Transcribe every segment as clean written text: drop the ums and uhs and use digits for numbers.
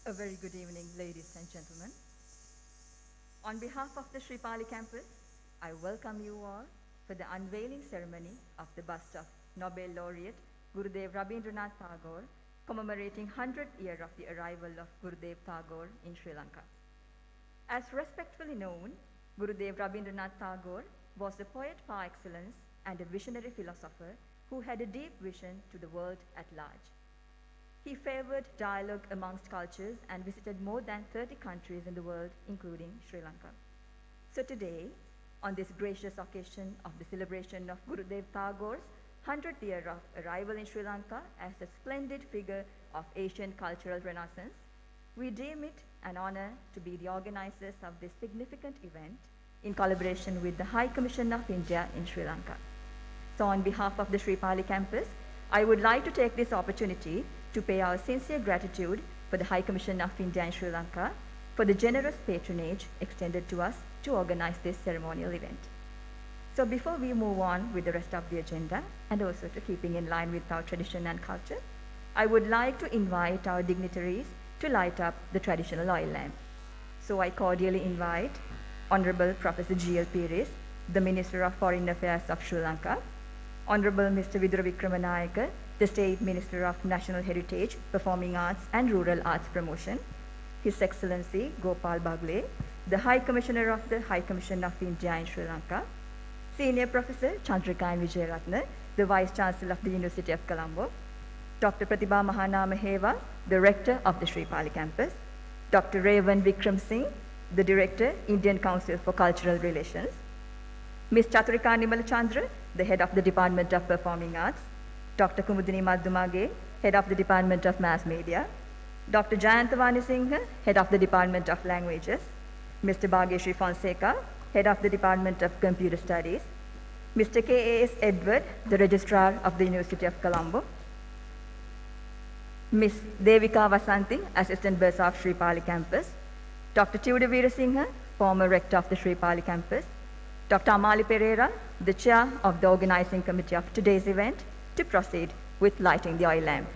A very good evening, ladies and gentlemen. On behalf of the Palee Campus, I welcome you all for the unveiling ceremony of the bust of Nobel laureate Gurudev Rabindranath Tagore, commemorating 100th year of the arrival of Gurudev Tagore in Sri Lanka. As respectfully known, Gurudev Rabindranath Tagore was a poet par excellence and a visionary philosopher who had a deep vision to the world at large. He favored dialogue amongst cultures and visited more than 30 countries in the world, including Sri Lanka. So today, on this gracious occasion of the celebration of Gurudev Tagore's 100th year of arrival in Sri Lanka as a splendid figure of Asian cultural renaissance, we deem it an honor to be the organizers of this significant event in collaboration with the High Commission of India in Sri Lanka. So on behalf of the Palee Campus, I would like to take this opportunity to pay our sincere gratitude for the High Commission of India in Sri Lanka for the generous patronage extended to us to organize this ceremonial event. So before we move on with the rest of the agenda, and also to keeping in line with our tradition and culture, I would like to invite our dignitaries to light up the traditional oil lamp. So I cordially invite Honorable Professor G.L. Pires, the Minister of Foreign Affairs of Sri Lanka, Honorable Mr. Vidura Vikramanayake, the State Minister of National Heritage, Performing Arts and Rural Arts Promotion, His Excellency Gopal Bagle, the High Commissioner of the High Commission of India in Sri Lanka, Senior Professor Chandrika Vijayaratne, the Vice Chancellor of the University of Colombo, Dr. Pratibha Mahanamaheva, the Rector of the Palee Campus, Dr. Revan Vikram Singh, the Director, Indian Council for Cultural Relations, Ms. Chaturika Nimalachandra, the Head of the Department of Performing Arts, Dr. Kumudini Madhumage, Head of the Department of Mass Media, Dr. Jayantavani Singh, Head of the Department of Languages, Mr. Bhageshri Fonseca, Head of the Department of Computer Studies, Mr. K.A.S. Edward, the Registrar of the University of Colombo, Ms. Devika Vasanthi, Assistant Bursar of Palee Campus, Dr. Tudor Veerasinghe, former Rector of the Palee Campus, Dr. Amali Pereira, the Chair of the Organizing Committee of today's event, to proceed with lighting the oil lamp.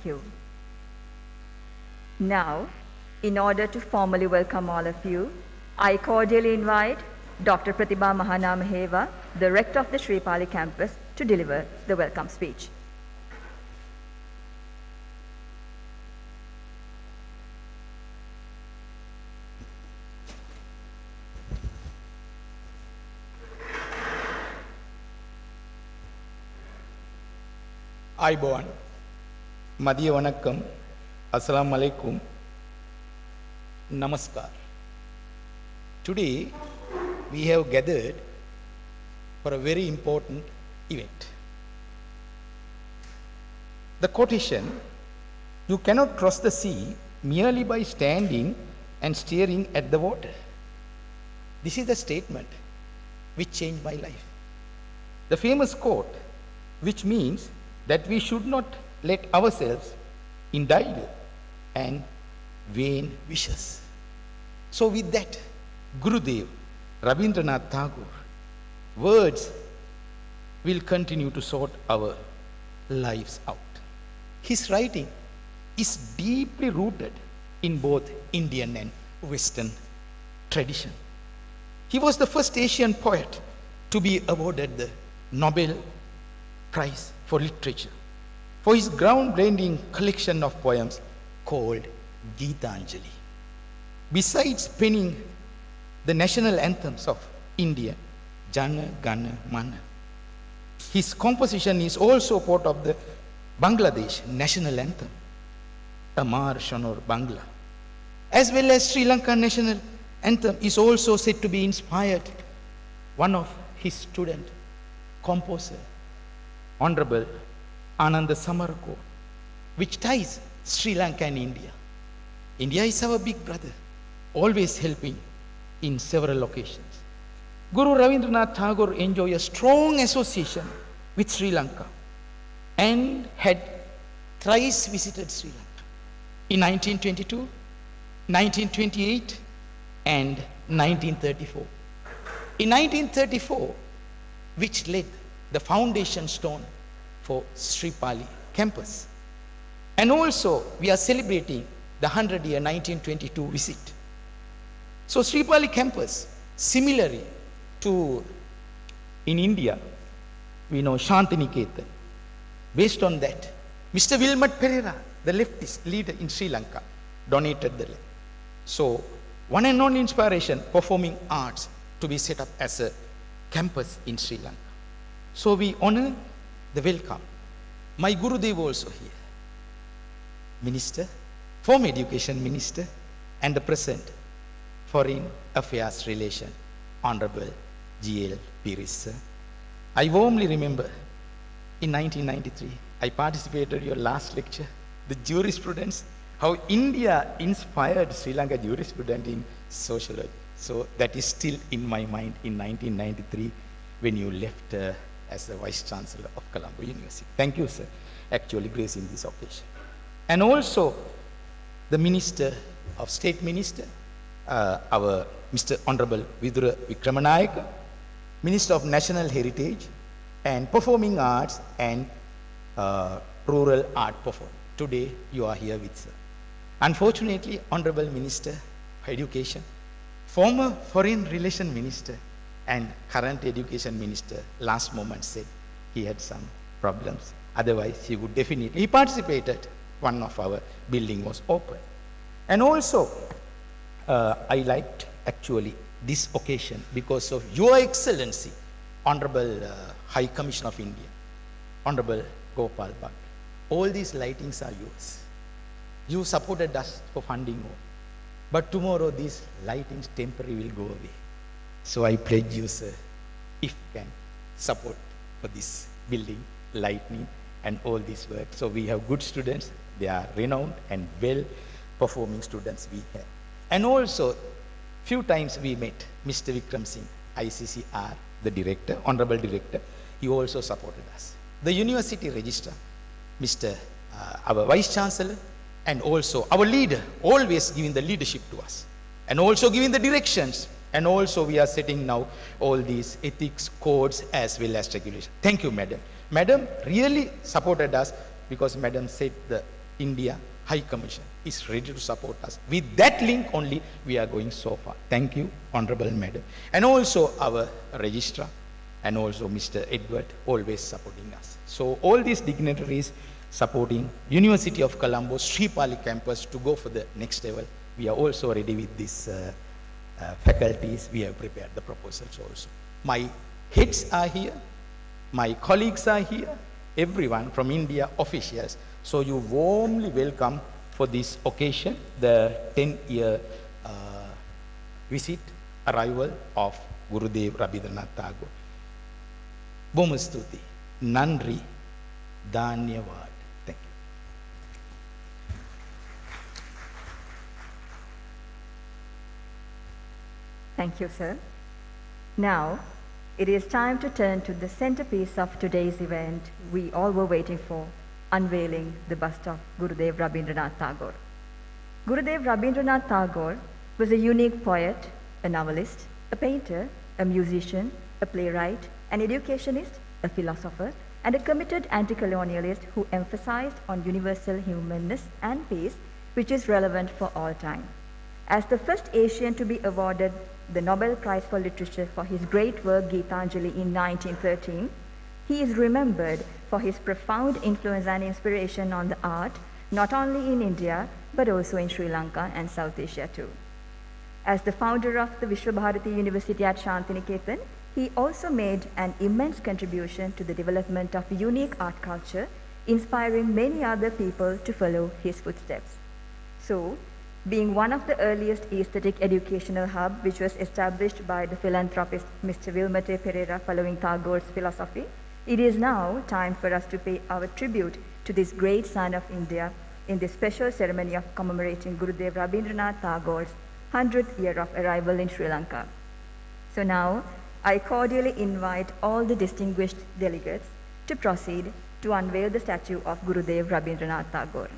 Thank you. Now, in order to formally welcome all of you, I cordially invite Dr. Pratibha Mahanamaheva, the Rector of the Palee Campus, to deliver the welcome speech. අයිබෝවන් மதிய வணக்கம், அஸ்ஸலாமு அலைக்கும், namaskar. Today we have gathered for a very important event. The quotation, "You cannot cross the sea merely by standing and staring at the water." This is the statement which changed my life. The famous quote, which means that we should not let ourselves indulge and vain wishes. So with that, Gurudev Rabindranath Tagore words will continue to sort our lives out. His writing is deeply rooted in both Indian and Western tradition. He was the first Asian poet to be awarded the Nobel Prize for Literature for his groundbreaking collection of poems called Geetanjali. Besides penning the national anthems of India, Jana Gana Mana, his composition is also part of the Bangladesh national anthem, Amar Shanor Bangla, as well as Sri Lanka national anthem is also said to be inspired one of his student composer, Honorable Ananda Samarako, which ties Sri Lanka and India. India is our big brother, always helping in several occasions. Guru Rabindranath Tagore enjoyed a strong association with Sri Lanka and had thrice visited Sri Lanka in 1922, 1928 and 1934. In 1934, which laid the foundation stone for Sri Palee Campus. And also we are celebrating the 100-year 1922 visit. So Sri Palee Campus, similarly to in India, we know Shantiniketan. Based on that, Mr. Wilmot Pereira, the leftist leader in Sri Lanka, donated the land. So one and only inspiration, performing arts, to be set up as a campus in Sri Lanka. So we honor the welcome. My Gurudev also here, Minister, former Education Minister, and the present Foreign Affairs Relation, Honorable G.L. Piris, sir. I warmly remember in 1993, I participated in your last lecture, the jurisprudence, how India inspired Sri Lanka jurisprudence in sociology. So that is still in my mind in 1993 when you left as the Vice Chancellor of Colombo University. Thank you, sir, actually gracing this occasion. And also the Minister of State Minister, our Mr. Honorable Vidura Vikramanayaka, Minister of National Heritage and Performing Arts and Rural Art Performance. Today you are here with sir. Unfortunately, Honorable Minister of Education, former Foreign Relation Minister and current Education Minister last moment said he had some problems. Otherwise, he would definitely, he participated, one of our building was open. And also, I liked actually this occasion because of Your Excellency, Honorable High Commissioner of India, Honorable Gopal Bhatt. All these lightings are yours. You supported us for funding more. But tomorrow these lightings temporarily will go away. So I pledge you, sir, if you can support for this building, lightning and all this work. So we have good students, they are renowned and well performing students we have. And also, few times we met Mr. Vikram Singh, ICCR, the director, honorable director, he also supported us. The university registrar, Mr. Our Vice Chancellor, and also our leader, always giving the leadership to us, and also giving the directions, and also we are setting now all these ethics, codes, as well as regulations. Thank you, Madam. Madam really supported us because Madam said the India High Commission is ready to support us. With that link only, we are going so far. Thank you, Honorable Madam. And also our registrar, and also Mr. Edward, always supporting us. So all these dignitaries supporting University of Colombo, Sri Palee Campus to go for the next level. We are also ready with these faculties. We have prepared the proposals also. My heads are here, my colleagues are here, everyone from India, officials. So you warmly welcome for this occasion, the 10-year visit, arrival of Gurudev Rabindranath Tagore. Boma Stuti, Nandri, Dhanyavad. Thank you. Thank you, sir. Now, it is time to turn to the centerpiece of today's event we all were waiting for, unveiling the bust of Gurudev Rabindranath Tagore. Gurudev Rabindranath Tagore was a unique poet, a novelist, a painter, a musician, a playwright, an educationist, a philosopher, and a committed anti-colonialist who emphasized on universal humanness and peace, which is relevant for all time. As the first Asian to be awarded the Nobel Prize for Literature for his great work Gitanjali in 1913, he is remembered for his profound influence and inspiration on the art, not only in India, but also in Sri Lanka and South Asia too. As the founder of the Vishwabharati University at Shantiniketan, he also made an immense contribution to the development of unique art culture, inspiring many other people to follow his footsteps. So, being one of the earliest aesthetic educational hub, which was established by the philanthropist Mr. Wilmate Pereira following Tagore's philosophy, it is now time for us to pay our tribute to this great son of India in this special ceremony of commemorating Gurudev Rabindranath Tagore's 100th year of arrival in Sri Lanka. So now, I cordially invite all the distinguished delegates to proceed to unveil the statue of Gurudev Rabindranath Tagore.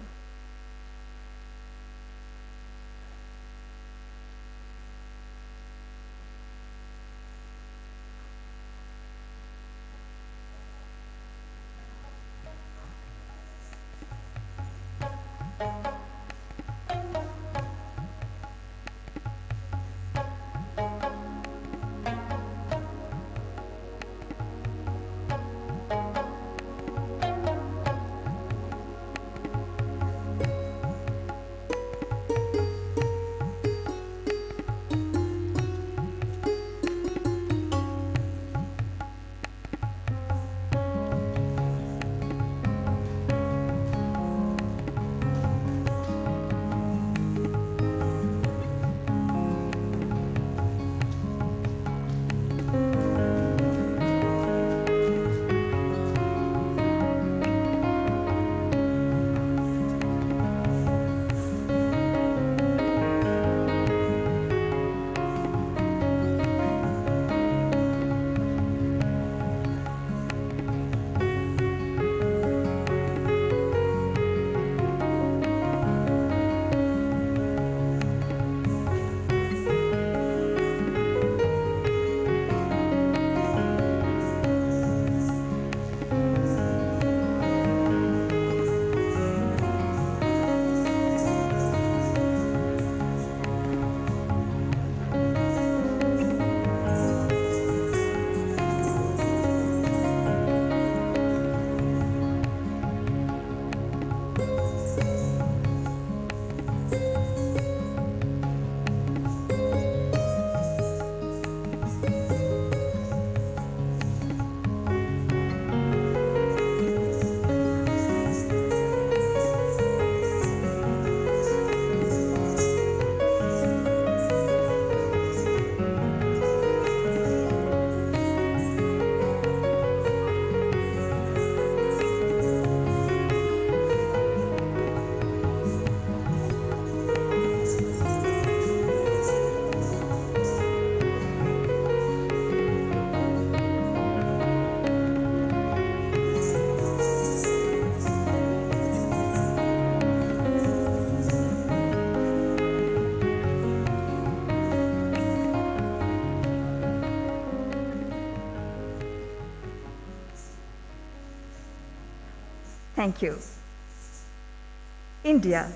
Thank you. India.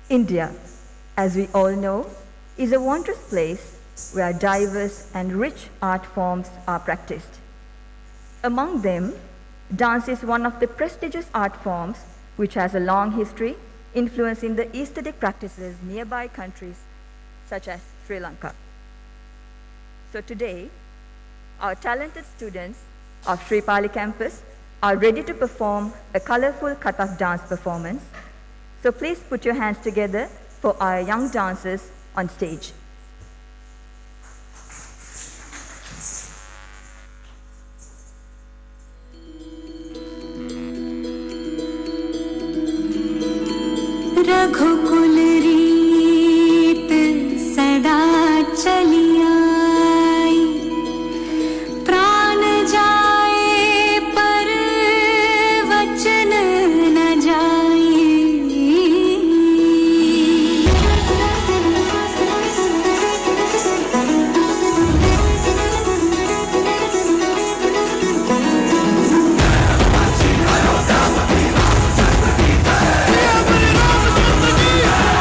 India, as we all know, is a wondrous place where diverse and rich art forms are practiced. Among them, Dance is one of the prestigious art forms which has a long history, influencing the aesthetic practices nearby countries such as Sri Lanka. So today, our talented students of Sri Palee Campus are ready to perform a colorful Kathak dance performance. So please put your hands together for our young dancers on stage. रघुकुल रीत सदा चली आई, प्राण जाए पर वचन न जाए। Yeah.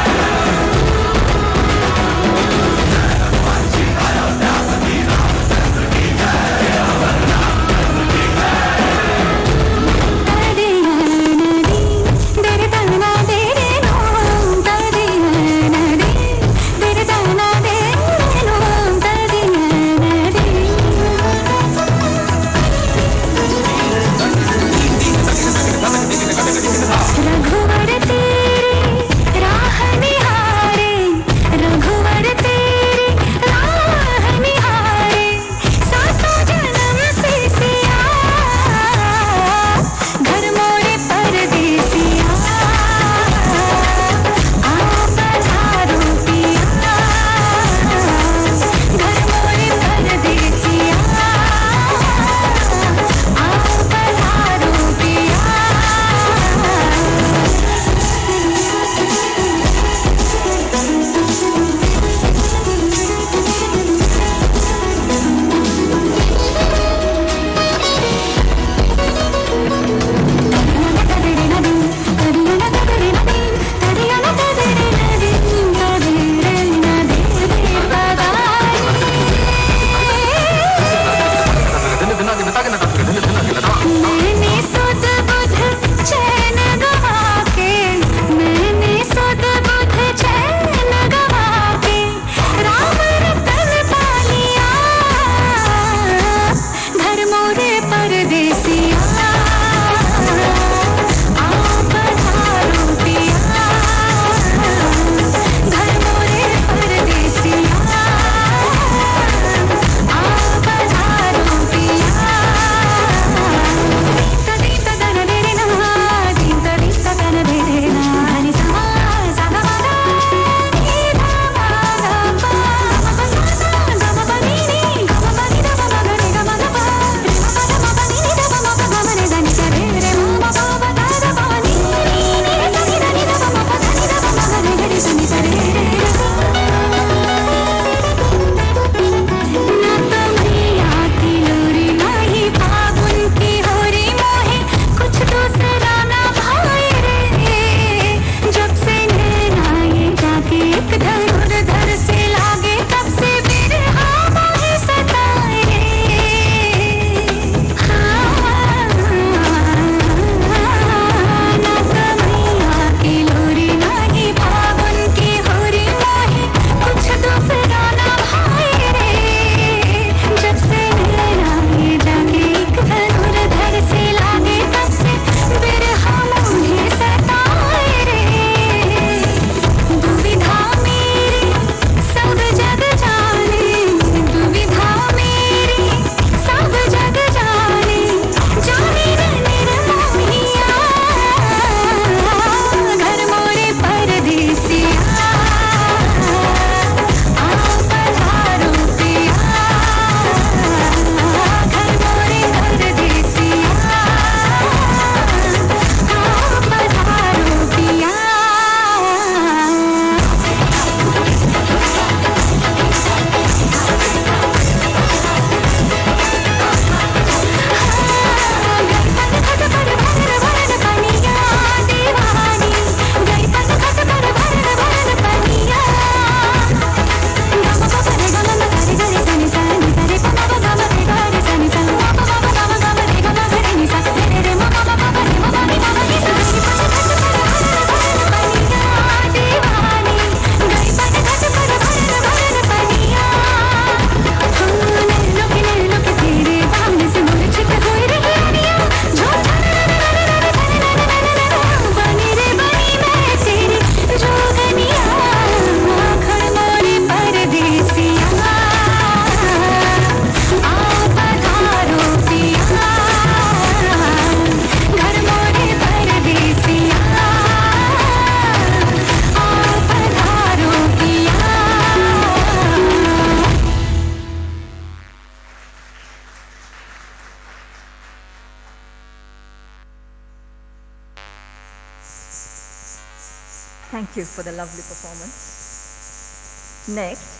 Thank you for the lovely performance. Next,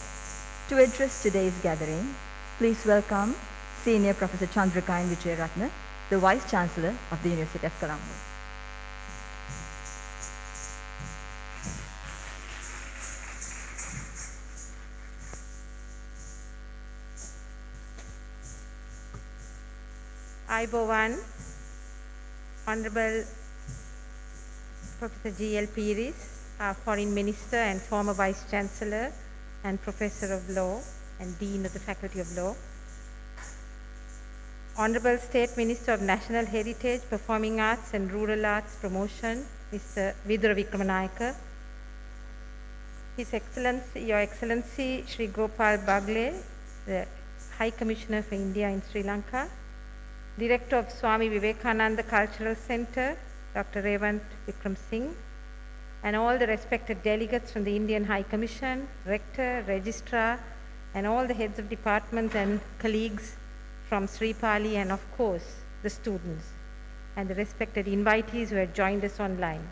to address today's gathering, please welcome Senior Professor Chandrikayan Vijayaratne, the Vice Chancellor of the University of Colombo. Ayubowan, Honorable Professor G.L. Piris, our Foreign Minister and former Vice Chancellor and Professor of Law and Dean of the Faculty of Law. Honorable State Minister of National Heritage, Performing Arts and Rural Arts Promotion, Mr. Vidura Vikramanayake. His Excellency, Your Excellency, Shri Gopal Bagle, the High Commissioner for India in Sri Lanka. Director of Swami Vivekananda Cultural Center, Dr. Revant Vikram Singh, and all the respected delegates from the Indian High Commission, Rector, Registrar, and all the heads of departments and colleagues from Sri Palee, and of course, the students, and the respected invitees who have joined us online.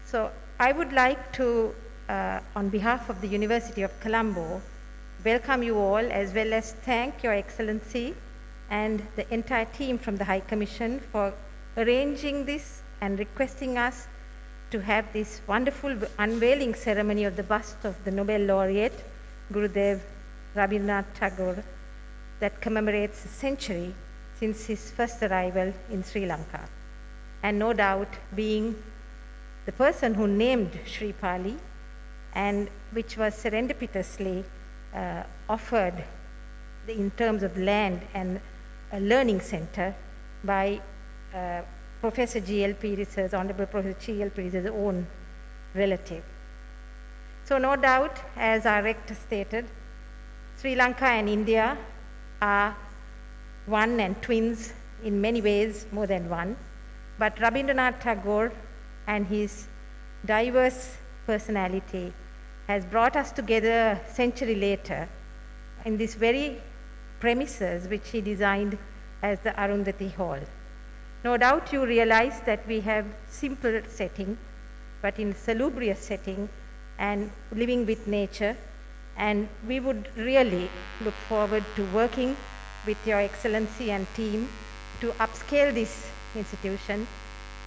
So I would like to, on behalf of the University of Colombo, welcome you all, as well as thank Your Excellency and the entire team from the High Commission for arranging this and requesting us to have this wonderful unveiling ceremony of the bust of the Nobel laureate, Gurudev Rabindranath Tagore, that commemorates a century since his first arrival in Sri Lanka. And no doubt being the person who named Sri Palee, and which was serendipitously offered in terms of land and a learning center by Professor G.L. Piris, Honorable Professor G.L. Piris' own relative. So no doubt, as our rector stated, Sri Lanka and India are one and twins in many ways, more than one. But Rabindranath Tagore and his diverse personality has brought us together a century later in this very premises which he designed as the Arundathi Hall. No doubt you realize that we have simple setting, but in salubrious setting and living with nature, and we would really look forward to working with Your Excellency and team to upscale this institution,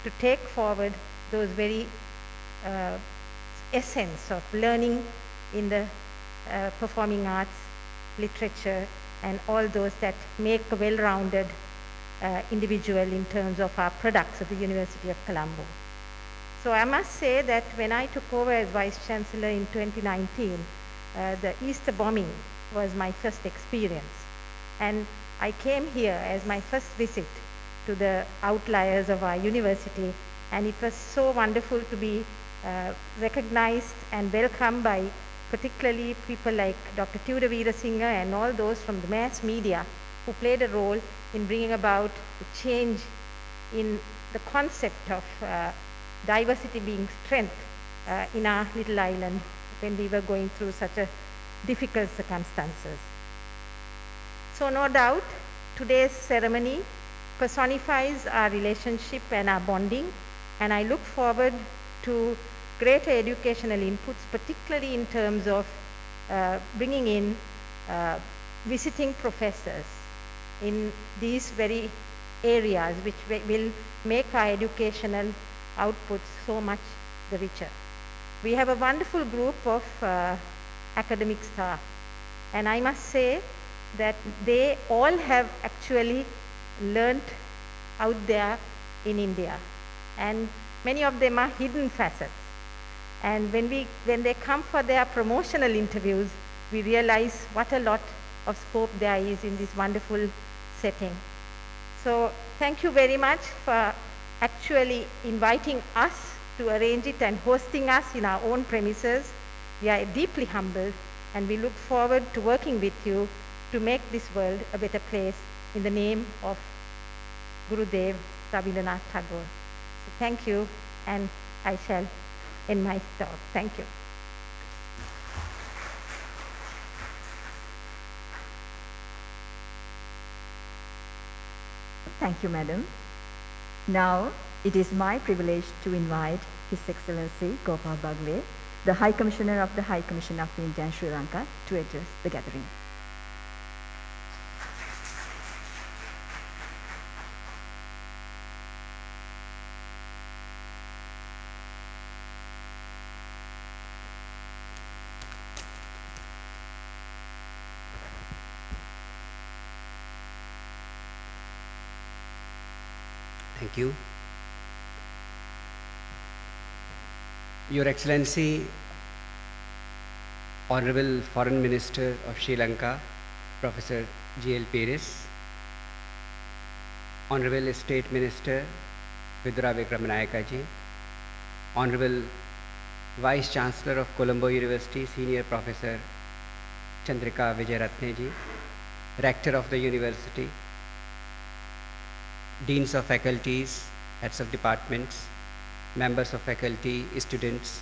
to take forward those very essence of learning in the performing arts, literature, and all those that make a well-rounded individual in terms of our products of the University of Colombo. So I must say that when I took over as Vice Chancellor in 2019, the Easter bombing was my first experience. And I came here as my first visit to the outliers of our university, and it was so wonderful to be recognized and welcomed by particularly people like Dr. Tudor Veerasinghe and all those from the mass media who played a role in bringing about the change in the concept of diversity being strength in our little island when we were going through such a difficult circumstances. So no doubt today's ceremony personifies our relationship and our bonding, and I look forward to greater educational inputs, particularly in terms of bringing in visiting professors in these very areas which will make our educational outputs so much the richer. We have a wonderful group of academic staff, and I must say that they all have actually learnt out there in India, and many of them are hidden facets. And when they come for their promotional interviews, we realize what a lot of scope there is in this wonderful setting. So thank you very much for actually inviting us to arrange it and hosting us in our own premises. We are deeply humbled, and we look forward to working with you to make this world a better place in the name of Gurudev Rabindranath Tagore. So thank you, and I shall end my talk. Thank you. Thank you, Madam. Now, it is my privilege to invite His Excellency Gopal Bagle, the High Commissioner of the High Commission of India and Sri Lanka, to address the gathering. Thank you. Your Excellency, Honorable Foreign Minister of Sri Lanka, Professor G.L. Paris, Honorable State Minister Gurudev Rabindranath Tagore, Honorable Vice Chancellor of Colombo University, Senior Professor Chandrika Vijayaratne ji, Rector of the University, Deans of Faculties, Heads of Departments, Members of Faculty, students,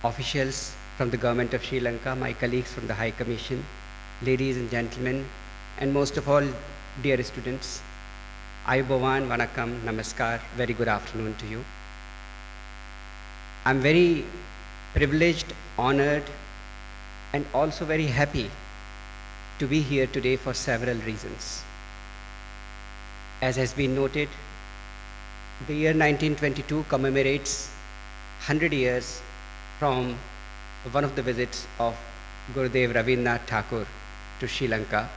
officials from the Government of Sri Lanka, my colleagues from the High Commission, ladies and gentlemen, and most of all, dear students, Ayubovan, Vanakkam, Namaskar, very good afternoon to you. I'm very privileged, honored, and also very happy to be here today for several reasons. As has been noted, the year 1922 commemorates 100 years from one of the visits of Gurudev Rabindranath Tagore to Sri Lanka,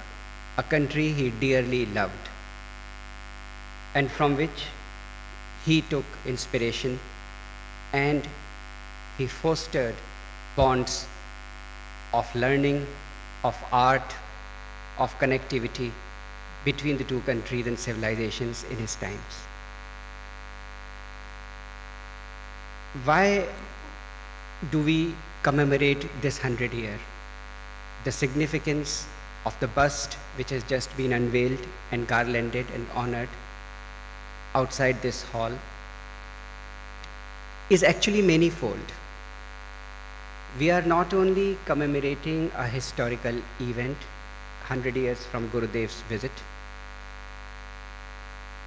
a country he dearly loved, and from which he took inspiration and he fostered bonds of learning, of art, of connectivity between the two countries and civilizations in his times. Why do we commemorate this 100 year? The significance of the bust which has just been unveiled and garlanded and honored outside this hall is actually manifold. We are not only commemorating a historical event 100 years from Gurudev's visit,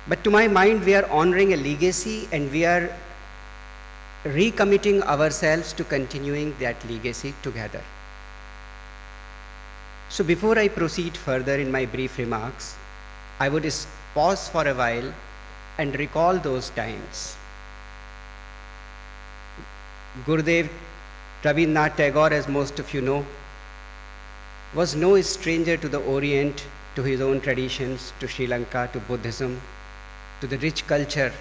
but to my mind, we are honoring a legacy and we are recommitting ourselves to continuing that legacy together. So before I proceed further in my brief remarks, I would pause for a while and recall those times. Gurudev Rabindranath Tagore, as most of you know, was no stranger to the Orient, to his own traditions, to Sri Lanka, to Buddhism, to the rich culture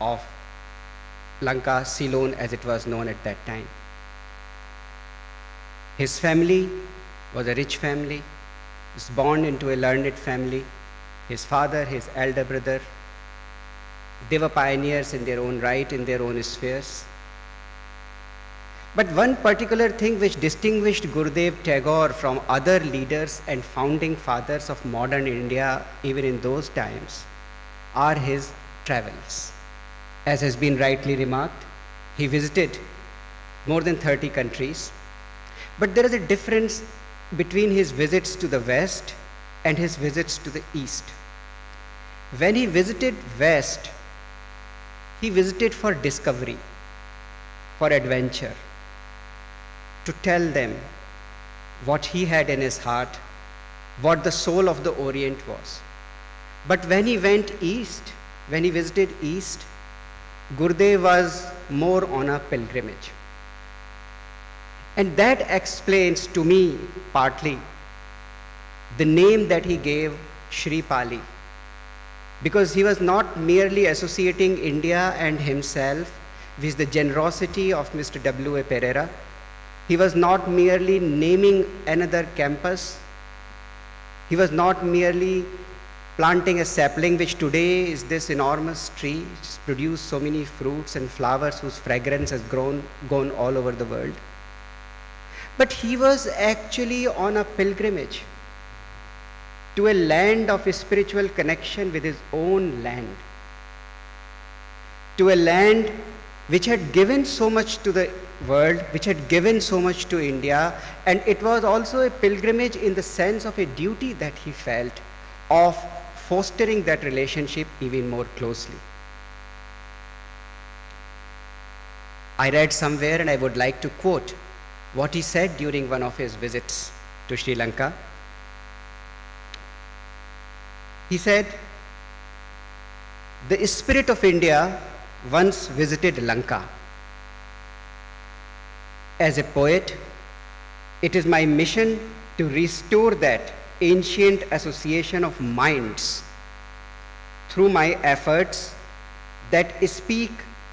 of Lanka, Ceylon as it was known at that time. His family was a rich family. He was born into a learned family. His father, his elder brother, they were pioneers in their own right, in their own spheres. But one particular thing which distinguished Gurudev Tagore from other leaders and founding fathers of modern India, even in those times, are his travels. As has been rightly remarked, he visited more than 30 countries. But there is a difference between his visits to the West and his visits to the East. When he visited West, he visited for discovery, for adventure, to tell them what he had in his heart, what the soul of the Orient was. But when he went East, when he visited East, Gurudev was more on a pilgrimage. And that explains to me partly the name that he gave Shri Palee, because he was not merely associating India and himself with the generosity of Mr. W.A. Pereira. He was not merely naming another campus. He was not merely planting a sapling, which today is this enormous tree, which has produced so many fruits and flowers whose fragrance has gone all over the world. But he was actually on a pilgrimage to a land of spiritual connection with his own land, to a land which had given so much to the world, which had given so much to India, and it was also a pilgrimage in the sense of a duty that he felt of fostering that relationship even more closely. I read somewhere, and I would like to quote what he said during one of his visits to Sri Lanka. He said, "The spirit of India once visited Lanka. As a poet, it is my mission to restore that ancient association of minds through my efforts that speak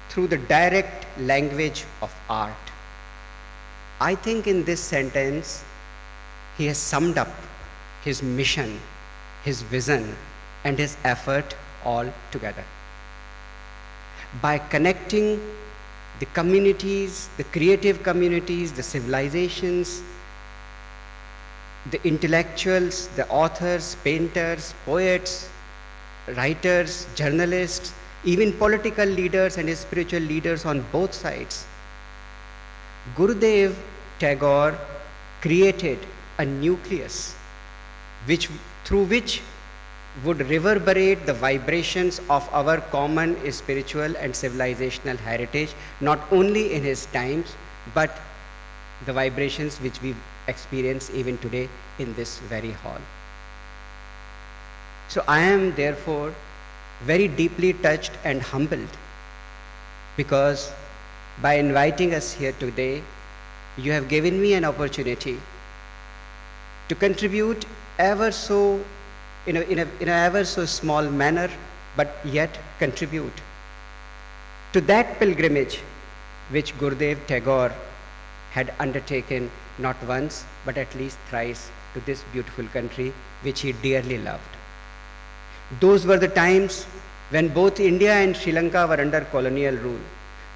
through the direct language of art." I think in this sentence, he has summed up his mission, his vision, and his effort all together. By connecting the communities, the creative communities, the civilizations, the intellectuals, the authors, painters, poets, writers, journalists, even political leaders and spiritual leaders on both sides, Gurudev Tagore created a nucleus through which would reverberate the vibrations of our common spiritual and civilizational heritage, not only in his times, but the vibrations which we experience even today in this very hall. So I am therefore very deeply touched and humbled, because by inviting us here today, you have given me an opportunity to contribute ever so in an ever so small manner, but yet contribute to that pilgrimage which Gurudev Tagore had undertaken not once but at least thrice to this beautiful country which he dearly loved. Those were the times when both India and Sri Lanka were under colonial rule.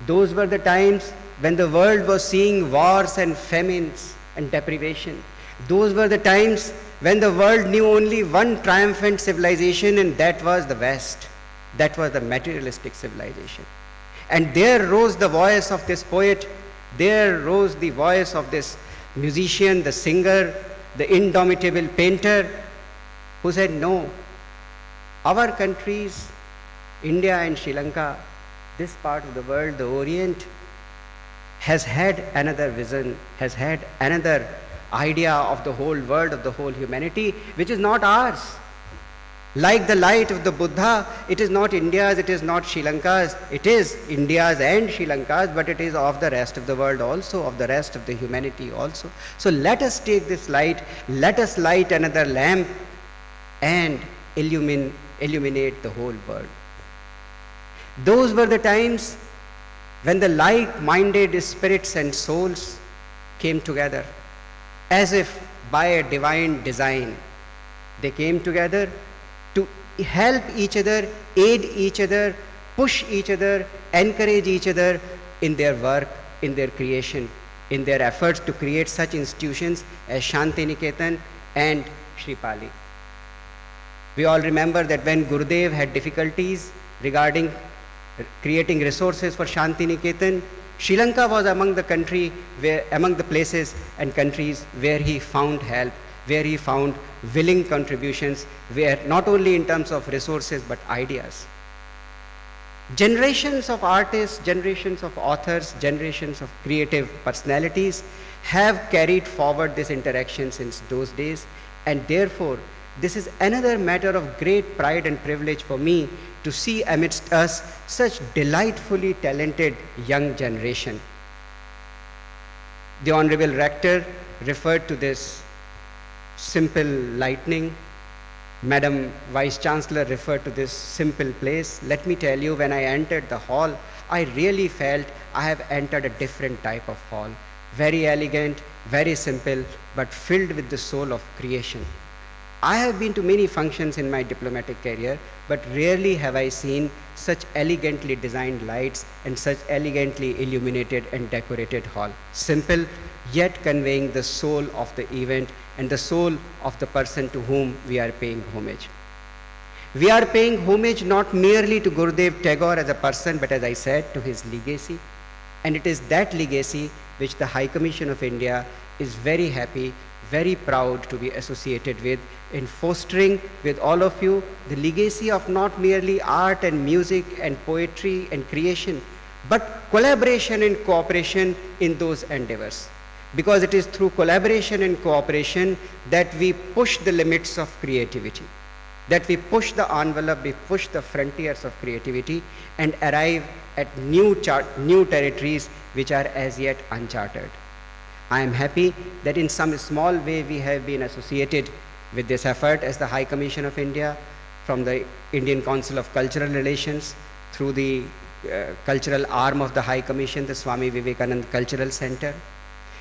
Those were the times when the world was seeing wars and famines and deprivation. Those were the times when the world knew only one triumphant civilization, and that was the West. That was the materialistic civilization. And there rose the voice of this poet, there rose the voice of this musician, the singer, the indomitable painter, who said, no, our countries, India and Sri Lanka, this part of the world, the Orient, has had another vision, has had another idea of the whole world, of the whole humanity, which is not ours. Like the light of the Buddha, it is not India's, it is not Sri Lanka's, it is India's and Sri Lanka's, but it is of the rest of the world also, of the rest of the humanity also. So let us take this light, let us light another lamp and illuminate the whole world. Those were the times when the like-minded spirits and souls came together, as if by a divine design. They came together to help each other, aid each other, push each other, encourage each other in their work, in their creation, in their efforts to create such institutions as Shantiniketan and Sri Palee. We all remember that when Gurudev had difficulties regarding creating resources for Shantiniketan, Sri Lanka was among the places and countries where he found help, where he found willing contributions, where not only in terms of resources but ideas. Generations of artists, generations of authors, generations of creative personalities have carried forward this interaction since those days, and therefore this is another matter of great pride and privilege for me to see amidst us such delightfully talented young generation. The Honorable Rector referred to this simple lightning. Madam Vice Chancellor referred to this simple place. Let me tell you, when I entered the hall, I really felt I have entered a different type of hall. Very elegant, very simple, but filled with the soul of creation. I have been to many functions in my diplomatic career, but rarely have I seen such elegantly designed lights and such elegantly illuminated and decorated hall. Simple, yet conveying the soul of the event and the soul of the person to whom we are paying homage. We are paying homage not merely to Gurudev Tagore as a person, but as I said, to his legacy. And it is that legacy which the High Commission of India is very happy, very proud to be associated with, in fostering with all of you the legacy of not merely art and music and poetry and creation, but collaboration and cooperation in those endeavors. Because it is through collaboration and cooperation that we push the limits of creativity, that we push the envelope, we push the frontiers of creativity and arrive at new territories which are as yet uncharted. I am happy that in some small way we have been associated with this effort as the High Commission of India, from the Indian Council of Cultural Relations, through the cultural arm of the High Commission, the Swami Vivekananda Cultural Center.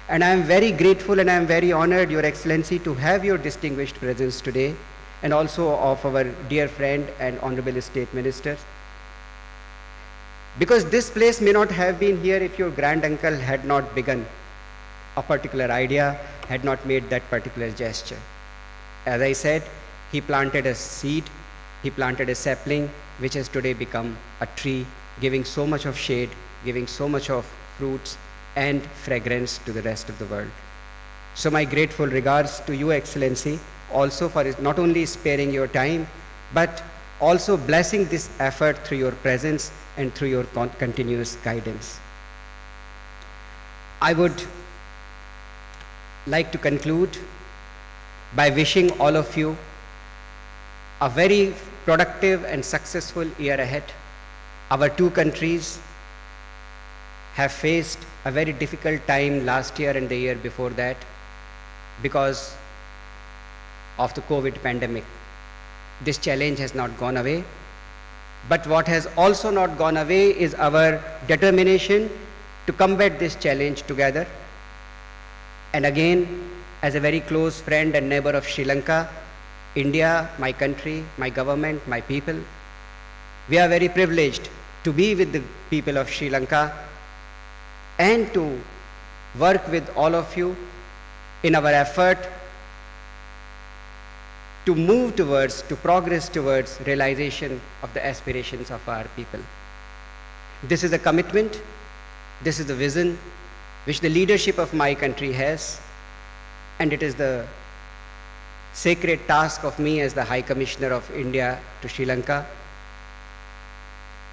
And I am very grateful and I am very honored, Your Excellency, to have your distinguished presence today, and also of our dear friend and Honorable State Minister. Because this place may not have been here if your granduncle had not begun a particular idea, had not made that particular gesture. As I said, he planted a seed, he planted a sapling, which has today become a tree, giving so much of shade, giving so much of fruits and fragrance to the rest of the world. So my grateful regards to you, Excellency, also for not only sparing your time, but also blessing this effort through your presence and through your continuous guidance. I would like to conclude by wishing all of you a very productive and successful year ahead. Our two countries have faced a very difficult time last year and the year before that because of the COVID pandemic. This challenge has not gone away, but what has also not gone away is our determination to combat this challenge together. And again, as a very close friend and neighbor of Sri Lanka, India, my country, my government, my people, we are very privileged to be with the people of Sri Lanka and to work with all of you in our effort to move towards, to progress towards realization of the aspirations of our people. This is a commitment, this is the vision which the leadership of my country has, and it is the sacred task of me as the High Commissioner of India to Sri Lanka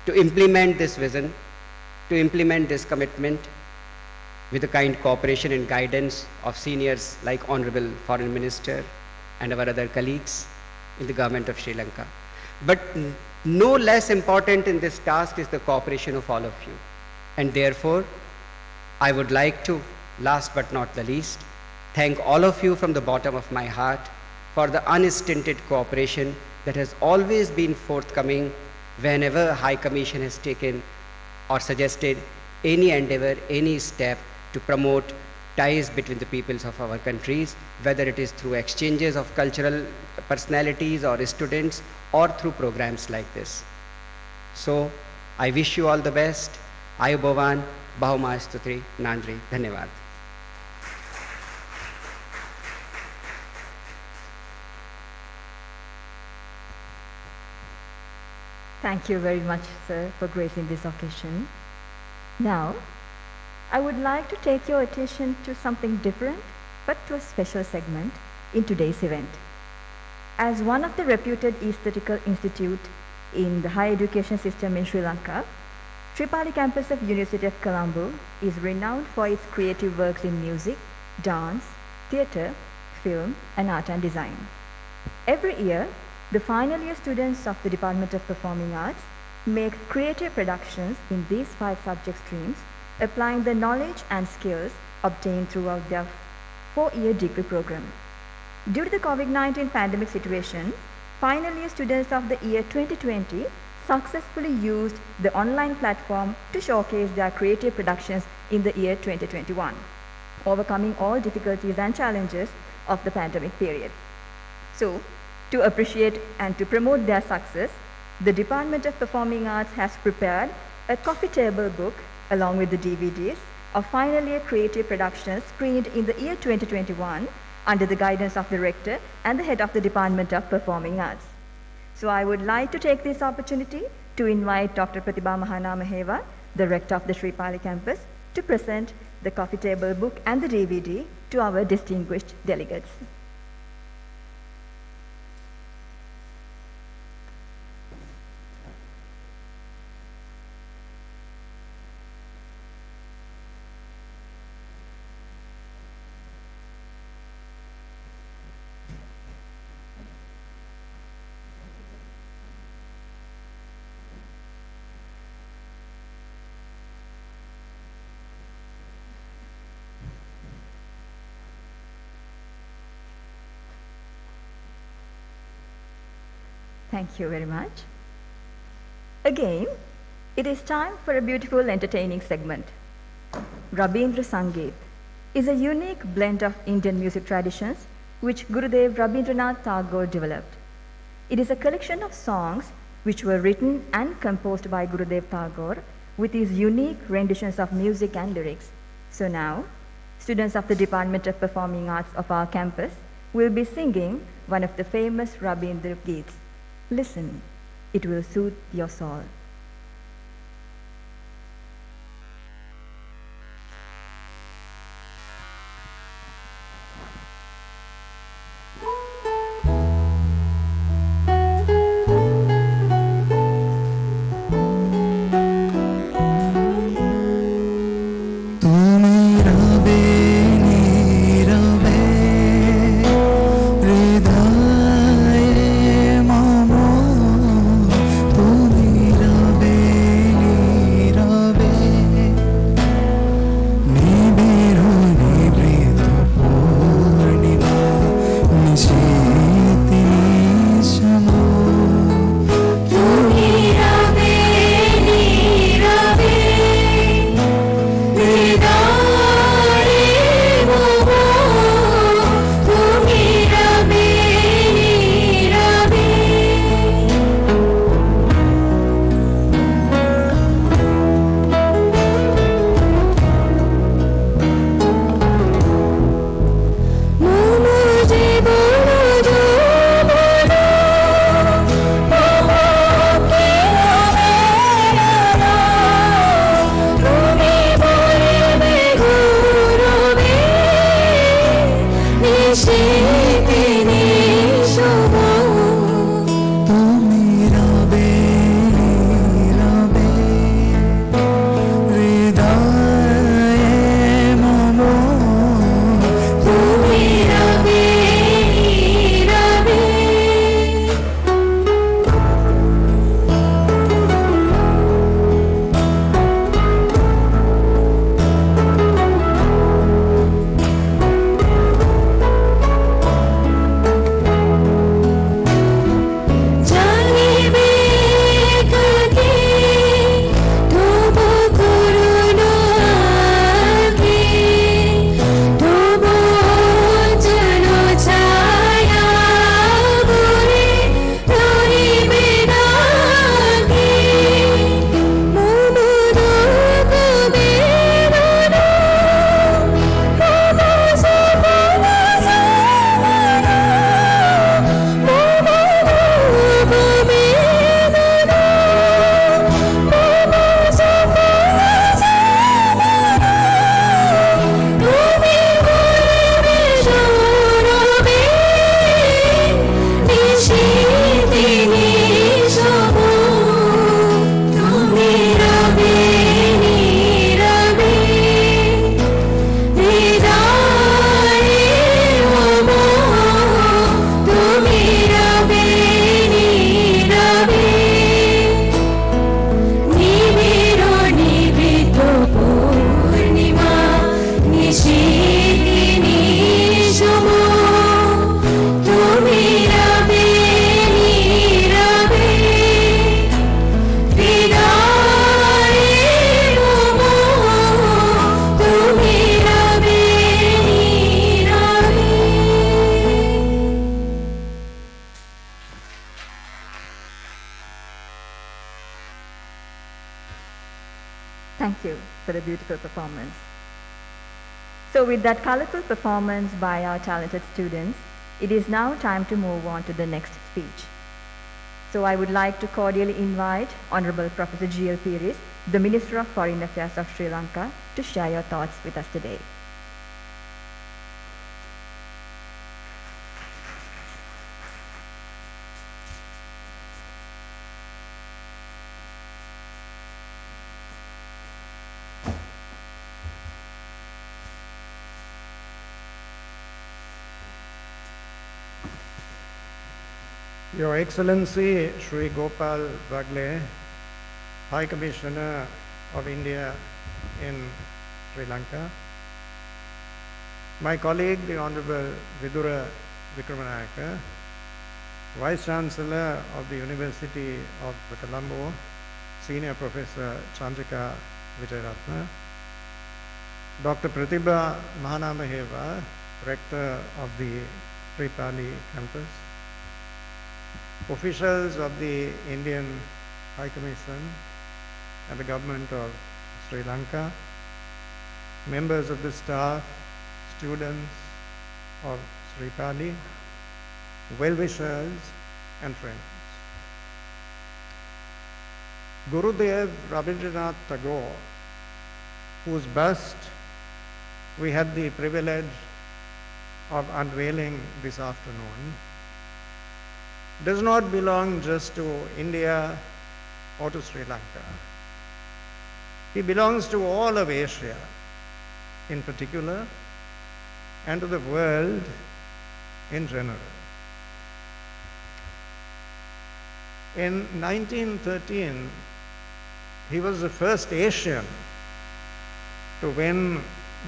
to implement this vision, to implement this commitment with the kind cooperation and guidance of seniors like Honorable Foreign Minister and our other colleagues in the government of Sri Lanka. But no less important in this task is the cooperation of all of you. And therefore, I would like to, last but not the least, thank all of you from the bottom of my heart for the unstinted cooperation that has always been forthcoming whenever High Commission has taken or suggested any endeavor, any step to promote ties between the peoples of our countries, whether it is through exchanges of cultural personalities or students or through programs like this. So I wish you all the best. Ayubovan, Bahuma Stutri, Nandri, Dhanyavad. Thank you very much, sir, for gracing this occasion. Now, I would like to take your attention to something different, but to a special segment in today's event. As one of the reputed aesthetical institute in the higher education system in Sri Lanka, Palee Campus of University of Colombo is renowned for its creative works in music, dance, theatre, film, and art and design. Every year, the final year students of the Department of Performing Arts make creative productions in these 5 subject streams, applying the knowledge and skills obtained throughout their 4-year degree program. Due to the COVID-19 pandemic situation, final year students of the year 2020 successfully used the online platform to showcase their creative productions in the year 2021, overcoming all difficulties and challenges of the pandemic period. So, to appreciate and to promote their success, the Department of Performing Arts has prepared a coffee table book along with the DVDs of final year creative productions screened in the year 2021 under the guidance of the Rector and the Head of the Department of Performing Arts. So I would like to take this opportunity to invite Dr. Pratibha Mahanamaheva, the Rector of the Palee Campus, to present the coffee table book and the DVD to our distinguished delegates. Thank you very much. Again, it is time for a beautiful entertaining segment. Rabindra Sangeet is a unique blend of Indian music traditions which Gurudev Rabindranath Tagore developed. It is a collection of songs which were written and composed by Gurudev Tagore with his unique renditions of music and lyrics. So now, students of the Department of Performing Arts of our campus will be singing one of the famous Rabindra Geets. Listen, it will soothe your soul. Thank you for the beautiful performance. So with that colorful performance by our talented students, it is now time to move on to the next speech. So I would like to cordially invite Honorable Professor G.L. Piris, the Minister of Foreign Affairs of Sri Lanka, to share your thoughts with us today. Your Excellency Sri Gopal Bagle, High Commissioner of India in Sri Lanka, my colleague, the Honorable Vidura Vikramanayaka, Vice Chancellor of the University of Colombo, Senior Professor Chandrika Vijayaratna, Dr. Pratibha Mahanamaheva, Rector of the Sri Palee Campus, officials of the Indian High Commission and the government of Sri Lanka, members of the staff, students of Sri Palee, well-wishers and friends. Gurudev Rabindranath Tagore, whose bust we had the privilege of unveiling this afternoon, does not belong just to India or to Sri Lanka. He belongs to all of Asia in particular and to the world in general. In 1913, he was the first Asian to win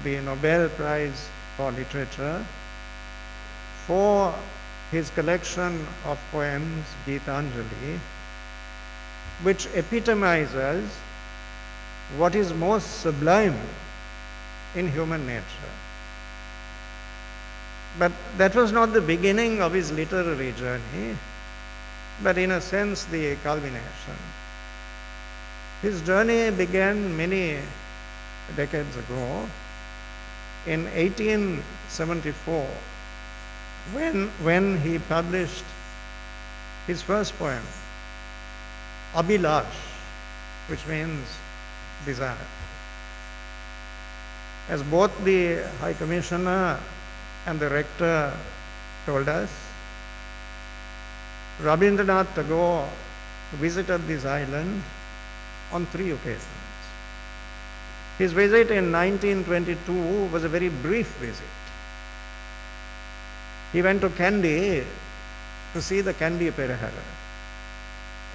the Nobel Prize for Literature for his collection of poems, Gitanjali, which epitomizes what is most sublime in human nature. But that was not the beginning of his literary journey, but in a sense the culmination. His journey began many decades ago in 1874 when he published his first poem, Abhilash, which means desire. As both the High Commissioner and the Rector told us, Rabindranath Tagore visited this island on 3 occasions. His visit in 1922 was a very brief visit. He went to Kandy to see the Kandy Perahara,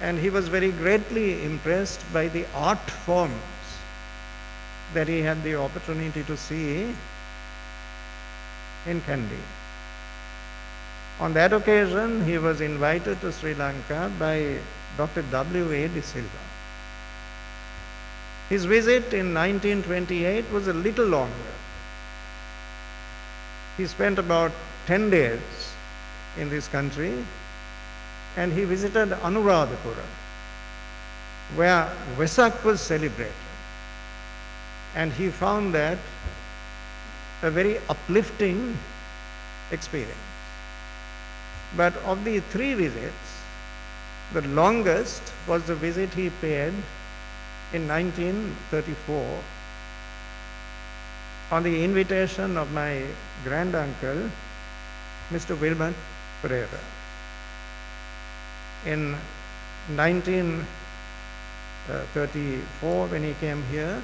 and he was very greatly impressed by the art forms that he had the opportunity to see in Kandy. On that occasion, he was invited to Sri Lanka by Dr. W.A. De Silva. His visit in 1928 was a little longer. He spent about 10 days in this country, and he visited Anuradhapura, where Vesak was celebrated. And he found that a very uplifting experience. But of the 3 visits, the longest was the visit he paid in 1934 on the invitation of my granduncle, Mr. Wilmot Pereira. In 1934, when he came here,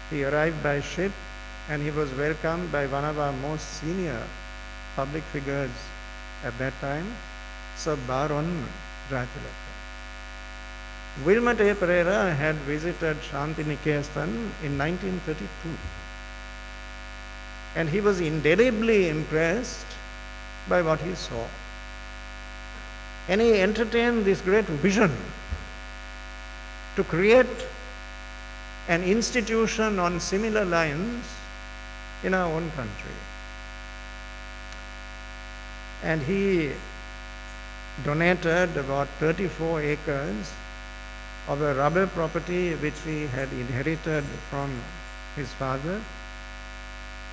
he arrived by ship and he was welcomed by one of our most senior public figures at that time, Sir Baron Rajaratnam. Wilmot A. Pereira had visited Shantiniketan in 1932, and he was indelibly impressed by what he saw. And he entertained this great vision to create an institution on similar lines in our own country. And he donated about 34 acres of a rubber property which he had inherited from his father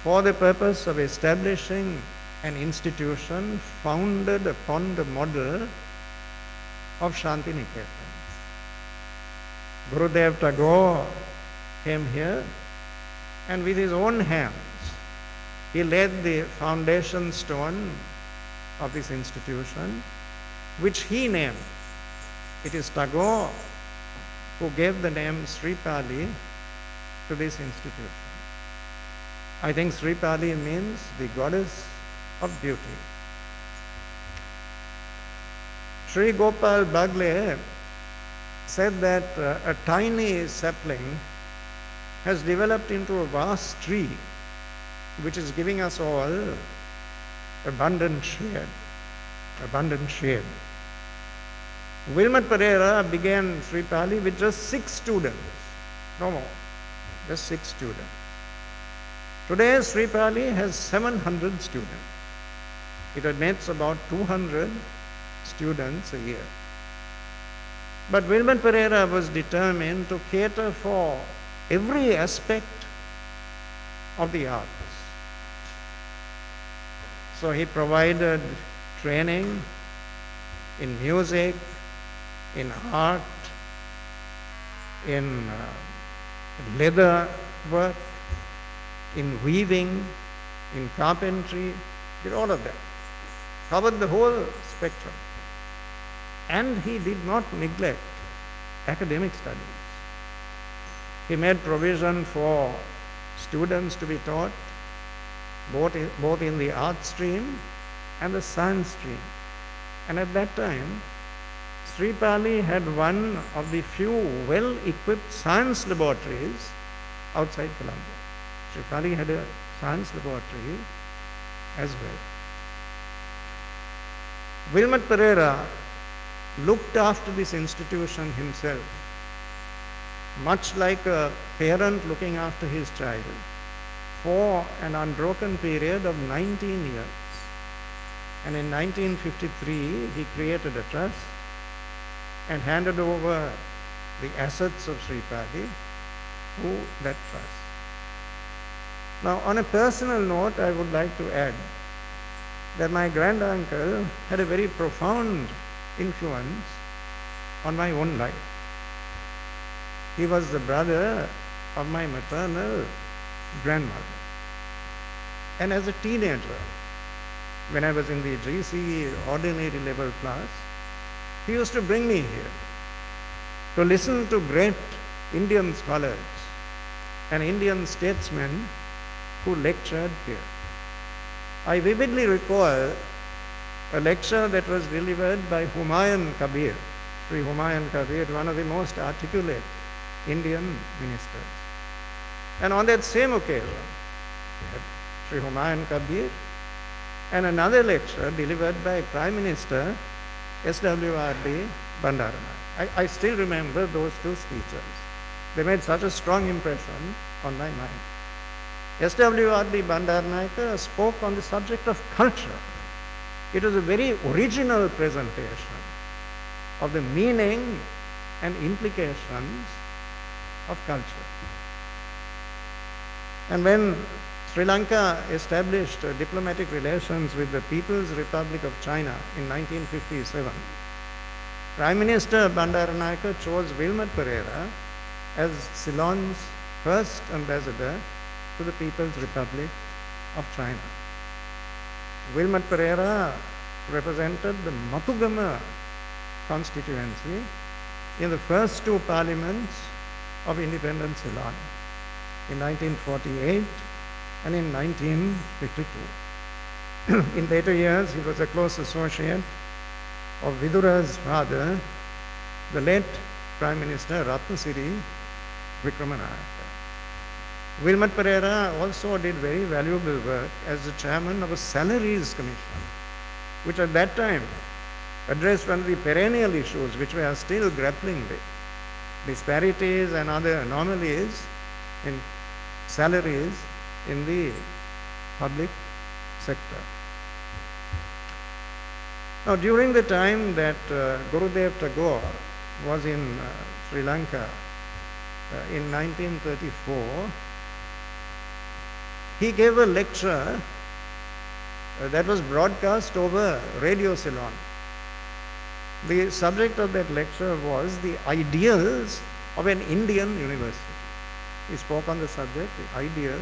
for the purpose of establishing an institution founded upon the model of Shantiniketan. Gurudev Tagore came here, and with his own hands he laid the foundation stone of this institution, which he named. It is Tagore who gave the name Sri Palee to this institution. I think Sri Palee means the goddess of beauty. Sri Gopal Bagle said that a tiny sapling has developed into a vast tree which is giving us all abundant shade. Wilmot Pereira began Sri Palee with just 6 students, no more, just 6 students. Today Sri Palee has 700 students. It admits about 200 students a year. But Wilmot Pereira was determined to cater for every aspect of the arts. So he provided training in music, in art, in leather work, in weaving, in carpentry, did all of that. Covered the whole spectrum. And he did not neglect academic studies. He made provision for students to be taught both in the art stream and the science stream. And at that time, Sri Palee had one of the few well-equipped science laboratories outside Colombo. Sri Palee had a science laboratory as well. Wilmot Pereira looked after this institution himself, much like a parent looking after his child, for an unbroken period of 19 years. And in 1953, he created a trust and handed over the assets of Sri Palee to that trust. Now, on a personal note, I would like to add that my granduncle had a very profound influence on my own life. He was the brother of my maternal grandmother. And as a teenager, when I was in the GCE ordinary level class, he used to bring me here to listen to great Indian scholars and Indian statesmen who lectured here. I vividly recall a lecture that was delivered by Humayun Kabir, Sri Humayun Kabir, one of the most articulate Indian ministers. And on that same occasion, we had Sri Humayun Kabir and another lecture delivered by Prime Minister SWRD Bandaranaike. I still remember those two speeches. They made such a strong impression on my mind. SWRD Bandaranaike spoke on the subject of culture. It was a very original presentation of the meaning and implications of culture. And when Sri Lanka established diplomatic relations with the People's Republic of China in 1957, Prime Minister Bandaranaike chose Wilmot Pereira as Ceylon's first ambassador to the People's Republic of China. Wilmot Pereira represented the Matugama constituency in the first 2 parliaments of independent Ceylon in 1948 and in 1952. In later years, he was a close associate of Vidura's father, the late Prime Minister Ratnasiri Wickramanayake. Wilmot Pereira also did very valuable work as the chairman of a salaries commission, which at that time addressed one of the perennial issues which we are still grappling with, disparities and other anomalies in salaries in the public sector. Now, during the time that Gurudev Tagore was in Sri Lanka in 1934, he gave a lecture that was broadcast over Radio Ceylon. The subject of that lecture was the ideals of an Indian university. He spoke on the subject, the ideals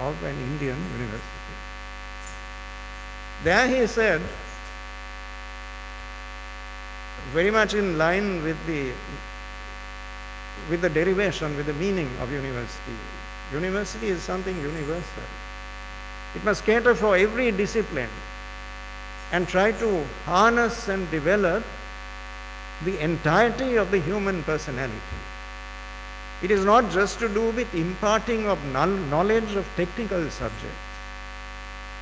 of an Indian university. There he said, very much in line with the derivation, with the meaning of university. University is something universal. It must cater for every discipline and try to harness and develop the entirety of the human personality. It is not just to do with imparting of knowledge of technical subjects.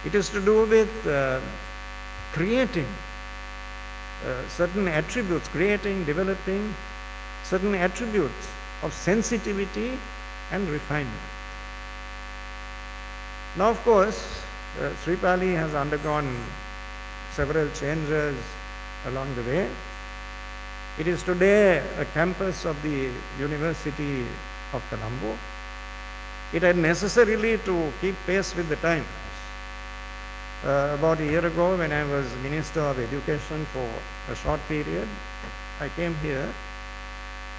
It is to do with creating certain attributes, creating, developing certain attributes of sensitivity and refinement. Now, of course, Sri Palee has undergone several changes along the way. It is today a campus of the University of Colombo. It had necessarily to keep pace with the times. About a year ago, when I was Minister of Education for a short period, I came here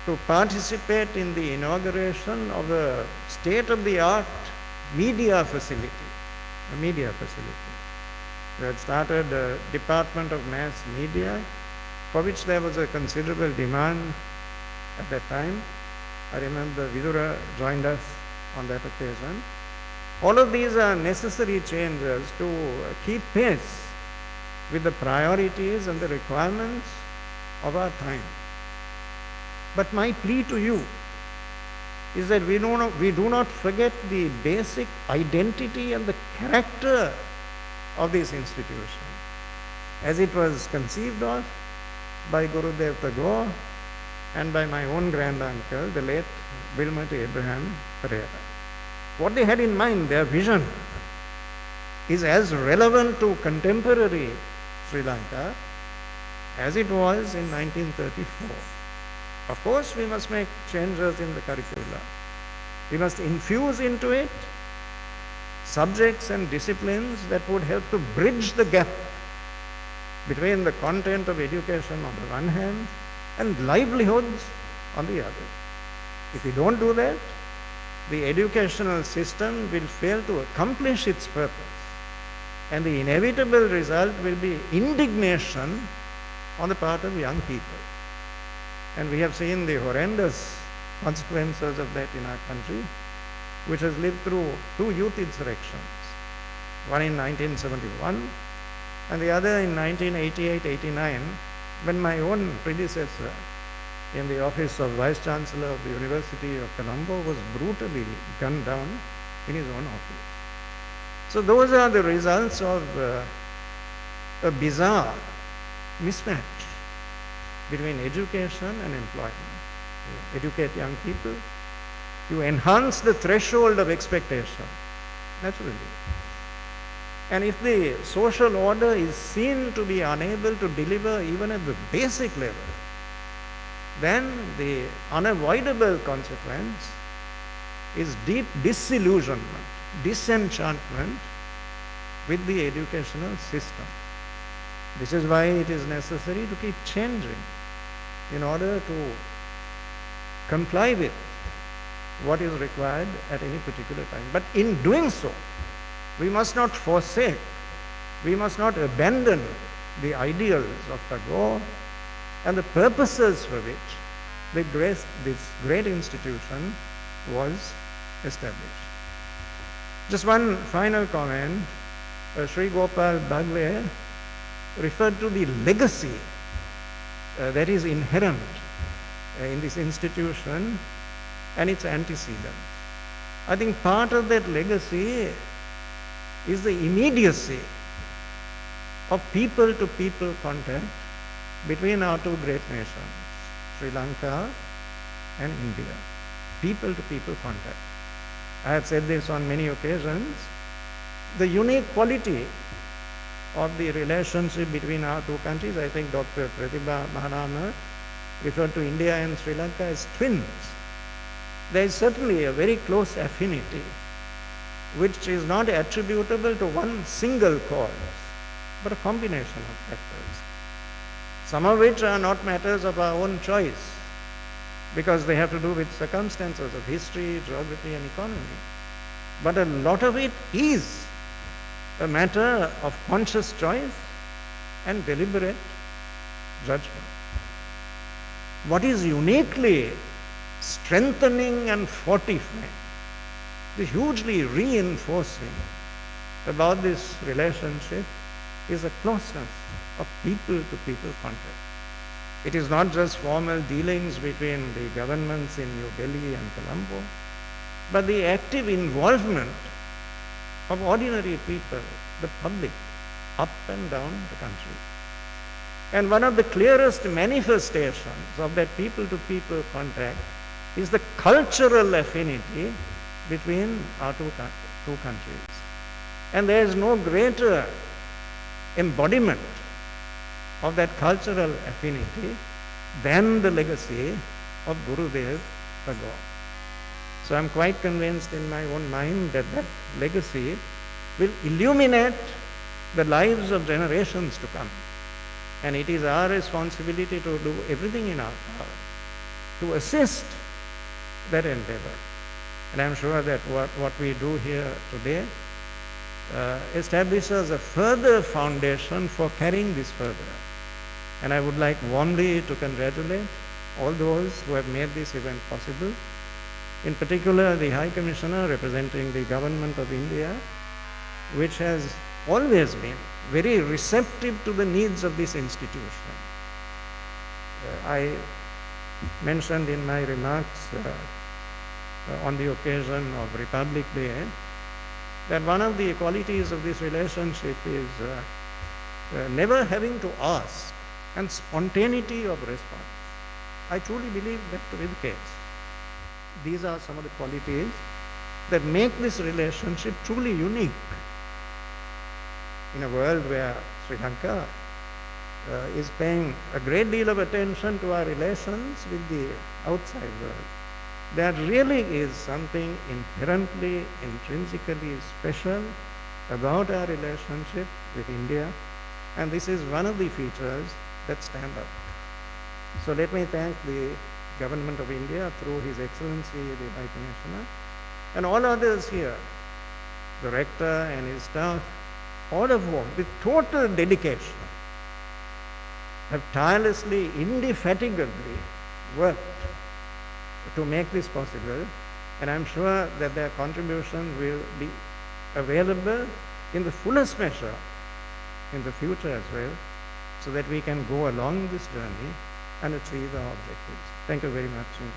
to participate in the inauguration of a state-of-the-art media facility, a media facility. We had started a Department of Mass Media, for which there was a considerable demand at that time. I remember Vidura joined us on that occasion. All of these are necessary changes to keep pace with the priorities and the requirements of our time. But my plea to you is that we do not forget the basic identity and the character of this institution, as it was conceived of by Gurudev Tagore and by my own granduncle, the late Wilmot Abraham Pereira. What they had in mind, their vision, is as relevant to contemporary Sri Lanka as it was in 1934. Of course, we must make changes in the curricula. We must infuse into it subjects and disciplines that would help to bridge the gap between the content of education on the one hand and livelihoods on the other. If we don't do that, the educational system will fail to accomplish its purpose, and the inevitable result will be indignation on the part of young people. And we have seen the horrendous consequences of that in our country, which has lived through two youth insurrections, one in 1971 and the other in 1988-89, when my own predecessor in the office of Vice Chancellor of the University of Colombo was brutally gunned down in his own office. So those are the results of a bizarre mismatch between education and employment. You educate young people, you enhance the threshold of expectation, naturally. And if the social order is seen to be unable to deliver even at the basic level, then the unavoidable consequence is deep disillusionment, disenchantment with the educational system. This is why it is necessary to keep changing in order to comply with what is required at any particular time. But in doing so, we must not forsake, we must not abandon the ideals of Tagore and the purposes for which this great institution was established. Just one final comment. Sri Gopal Bagle referred to the legacy that is inherent in this institution and its antecedents. I think part of that legacy is the immediacy of people-to-people contact between our two great nations, Sri Lanka and India. People-to-people contact. I have said this on many occasions. The unique quality of the relationship between our two countries, I think Dr. Pratibha Maharama referred to India and Sri Lanka as twins. There is certainly a very close affinity which is not attributable to one single cause, but a combination of factors, some of which are not matters of our own choice, because they have to do with circumstances of history, geography and economy. But a lot of it is a matter of conscious choice and deliberate judgment. What is uniquely strengthening and fortifying, hugely reinforcing about this relationship is a closeness of people-to-people contact. It is not just formal dealings between the governments in New Delhi and Colombo, but the active involvement of ordinary people, the public, up and down the country. And one of the clearest manifestations of that people-to-people contact is the cultural affinity between our two countries. And there is no greater embodiment of that cultural affinity than the legacy of Gurudev Tagore. So I'm quite convinced in my own mind that that legacy will illuminate the lives of generations to come. And it is our responsibility to do everything in our power to assist that endeavor. And I'm sure that what we do here today establishes a further foundation for carrying this further. And I would like warmly to congratulate all those who have made this event possible, in particular the High Commissioner representing the Government of India, which has always been very receptive to the needs of this institution. I mentioned in my remarks on the occasion of Republic Day that one of the qualities of this relationship is never having to ask and spontaneity of response. I truly believe that to be the case. These are some of the qualities that make this relationship truly unique in a world where Sri Lanka is paying a great deal of attention to our relations with the outside world. There really is something inherently, intrinsically special about our relationship with India, and this is one of the features that stand out. So let me thank the Government of India through His Excellency the High Commissioner and all others here, the Rector and his staff, all of whom with total dedication have tirelessly, indefatigably worked to make this possible, and I'm sure that their contribution will be available in the fullest measure in the future as well, so that we can go along this journey and achieve our objectives. Thank you very much indeed.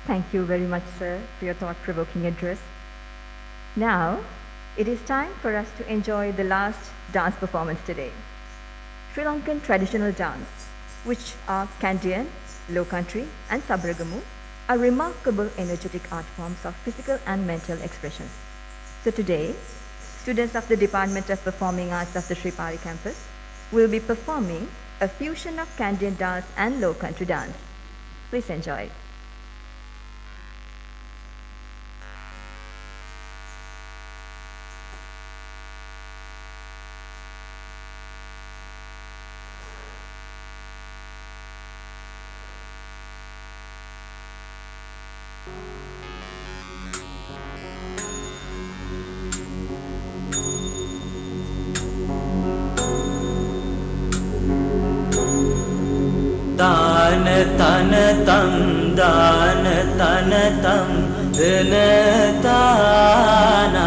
Thank you very much, sir, for your thought-provoking address. Now, it is time for us to enjoy the last dance performance today. Sri Lankan traditional dance, which are Kandyan, Low Country, and Sabragamu, are remarkable energetic art forms of physical and mental expression. So today, students of the Department of Performing Arts of the Sri Palee Campus will be performing a fusion of Kandyan dance and Low Country dance. Please enjoy. दान तन तम दान तन तम दिन दाना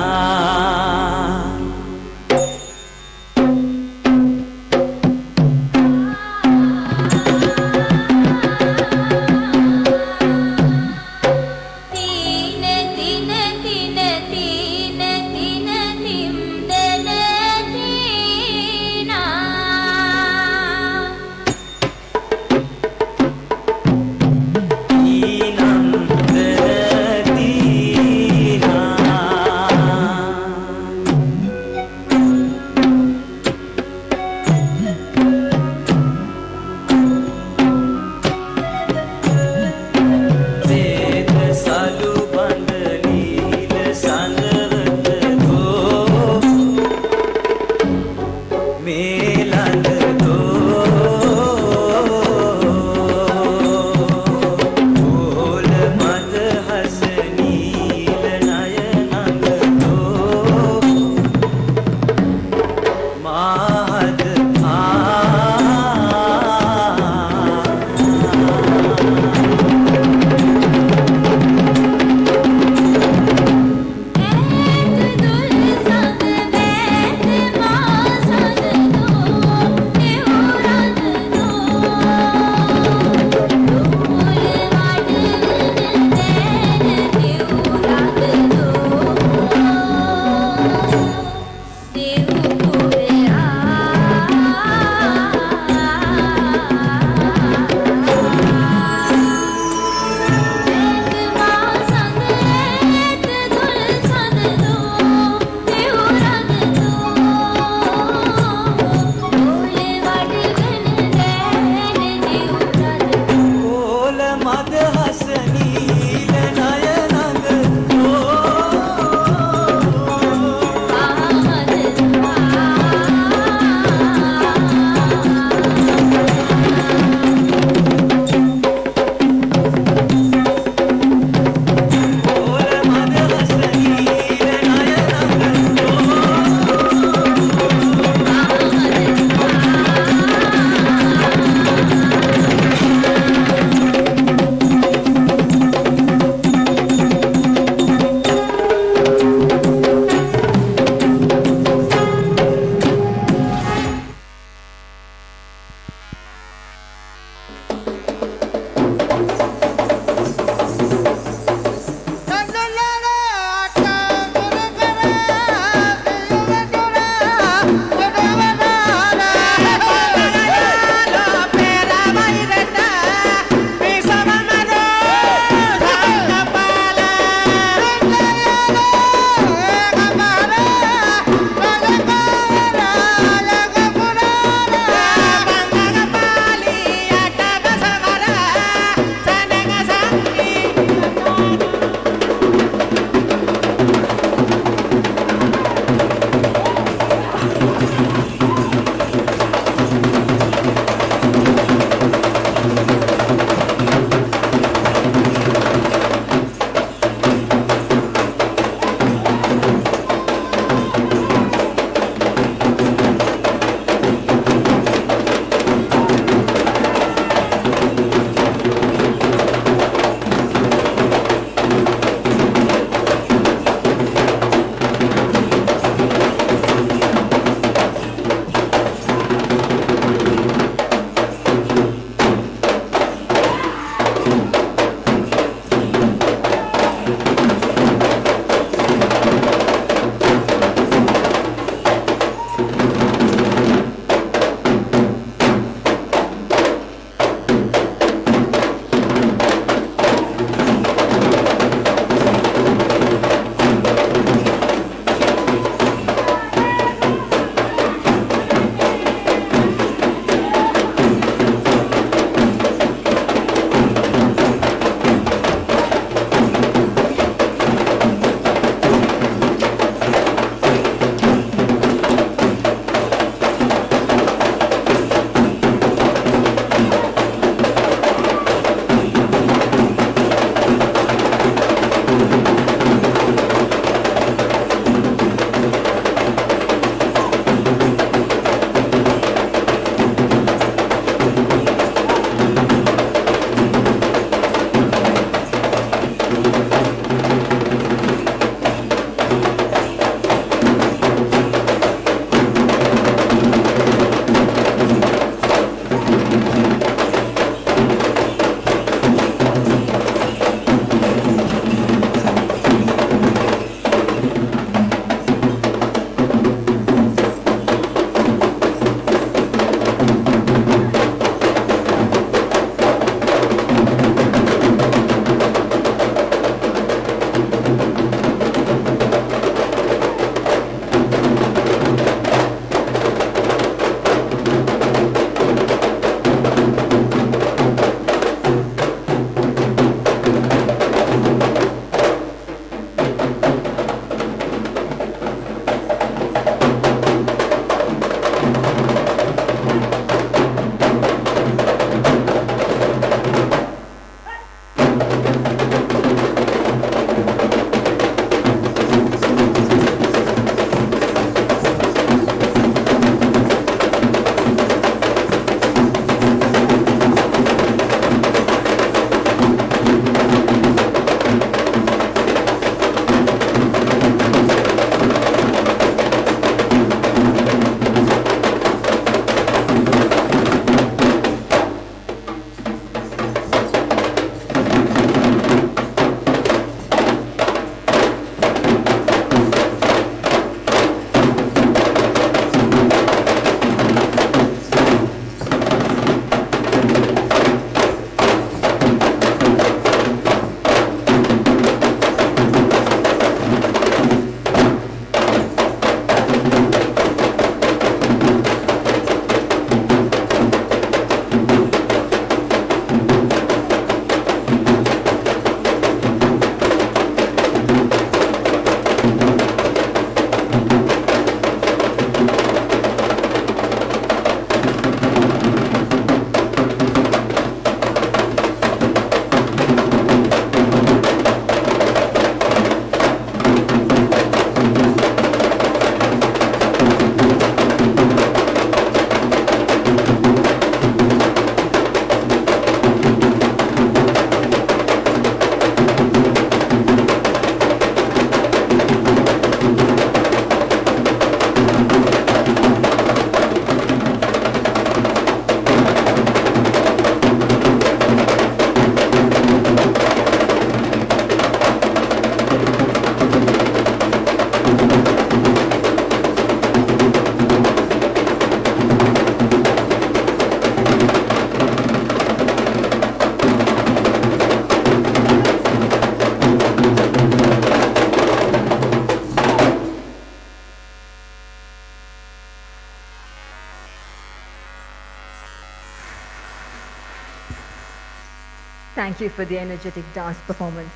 Thank you for the energetic dance performance.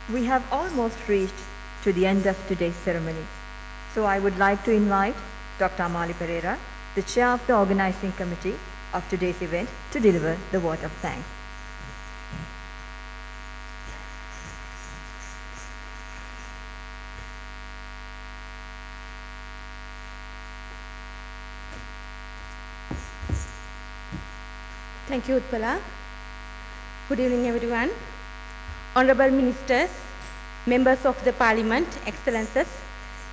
We have almost reached to the end of today's ceremony. So I would like to invite Dr. Amali Pereira, the chair of the organizing committee of today's event, to deliver the vote of thanks. Thank you, Utpala. Good evening, everyone. Honorable Ministers, members of the Parliament, Excellences,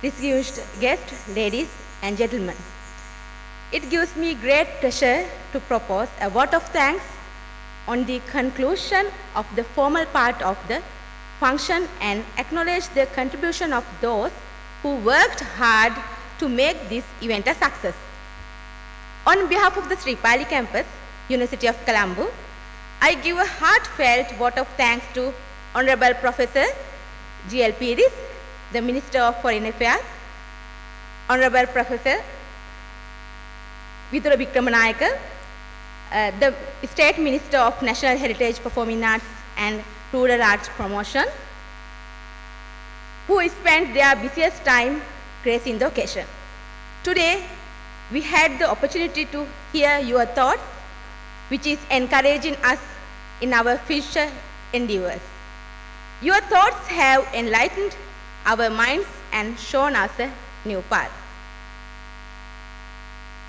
distinguished guests, ladies and gentlemen. It gives me great pleasure to propose a vote of thanks on the conclusion of the formal part of the function and acknowledge the contribution of those who worked hard to make this event a success. On behalf of the Sri Palee Campus, University of Colombo, I give a heartfelt vote of thanks to Honorable Professor G.L. Piris, the Minister of Foreign Affairs, Honorable Professor Vidura Vikramanayaka, the State Minister of National Heritage, Performing Arts and Rural Arts Promotion, who spent their busiest time gracing the occasion. Today, we had the opportunity to hear your thoughts, which is encouraging us in our future endeavors. Your thoughts have enlightened our minds and shown us a new path.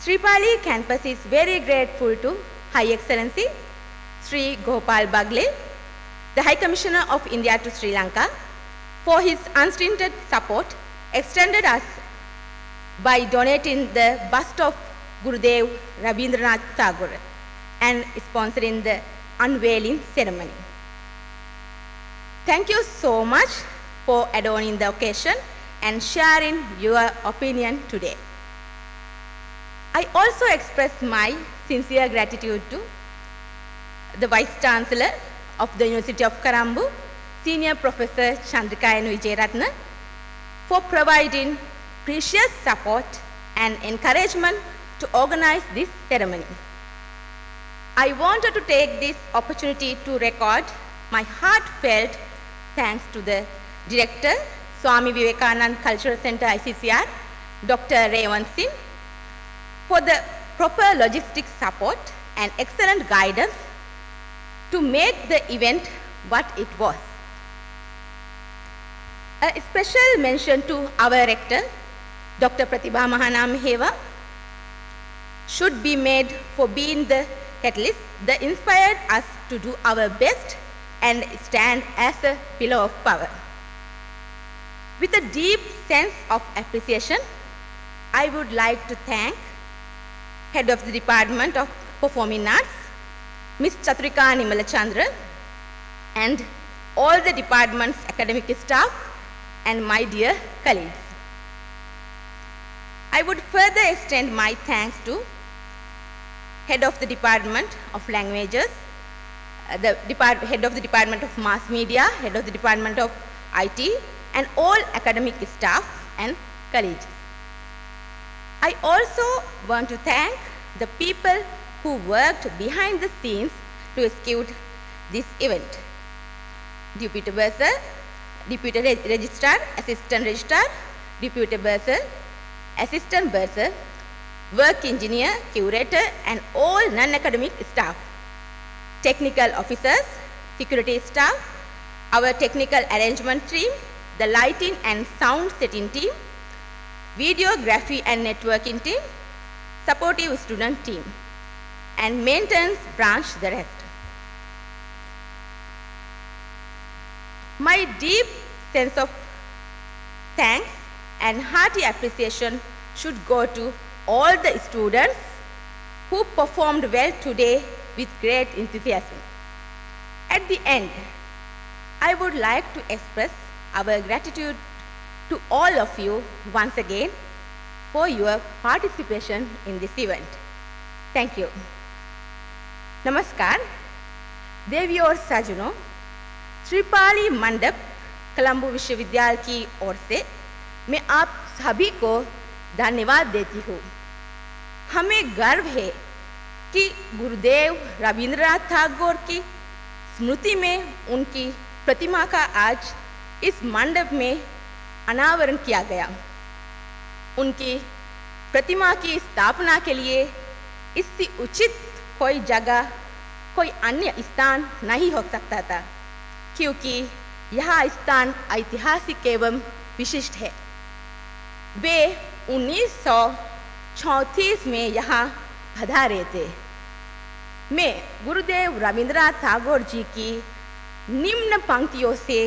Sri Palee Campus is very grateful to High Excellency Sri Gopal Bagle, the High Commissioner of India to Sri Lanka, for his unstinted support extended us by donating the bust of Gurudev Rabindranath Tagore and sponsoring the Unveiling Ceremony. Thank you so much for adorning the occasion and sharing your opinion today. I also express my sincere gratitude to the Vice Chancellor of the University of Colombo, Senior Professor Chandrika N. Vijayaratna, for providing precious support and encouragement to organize this ceremony. I wanted to take this opportunity to record my heartfelt thanks to the Director, Swami Vivekanand Cultural Center ICCR, Dr. Revant Singh, for the proper logistics support and excellent guidance to make the event what it was. A special mention to our Rector, Dr. Pratibha Mahanamaheva, should be made for being the catalyst that inspired us to do our best and stand as a pillar of power. With a deep sense of appreciation, I would like to thank Head of the Department of Performing Arts, Ms. Chaturika Nimalachandra, and all the department's academic staff and my dear colleagues. I would further extend my thanks to Head of the Department of Languages, Head of the Department of Mass Media, Head of the Department of IT, and all academic staff and colleagues. I also want to thank the people who worked behind the scenes to execute this event. Deputy Bursar, Deputy Registrar, Assistant Registrar, Deputy Bursar, Assistant Bursar, Work Engineer, Curator, and all non-academic staff, technical officers, security staff, our technical arrangement team, the lighting and sound setting team, videography and networking team, supportive student team, and maintenance branch the rest. My deep sense of thanks and hearty appreciation should go to all the students who performed well today with great enthusiasm. At the end, I would like to express our gratitude to all of you once again for your participation in this event. Thank you. Namaskar. देवी और सज्जनों, श्री पाली मंडप कोलंबो विश्वविद्यालय की ओर से मैं आप सभी को धन्यवाद देती हूँ। हमें गर्व है कि गुरुदेव रविंद्रनाथ टैगोर की स्मृति में उनकी प्रतिमा का आज इस मंडप में अनावरण किया गया। उनकी प्रतिमा की स्थापना के लिए इससे उचित कोई जगह, कोई अन्य स्थान नहीं हो सकता था, क्योंकि यह स्थान ऐतिहासिक एवं विशिष्ट है। वे 1934 में यहाँ पधारे थे। मैं गुरुदेव रविंद्रनाथ टैगोर जी की निम्न पंक्तियों से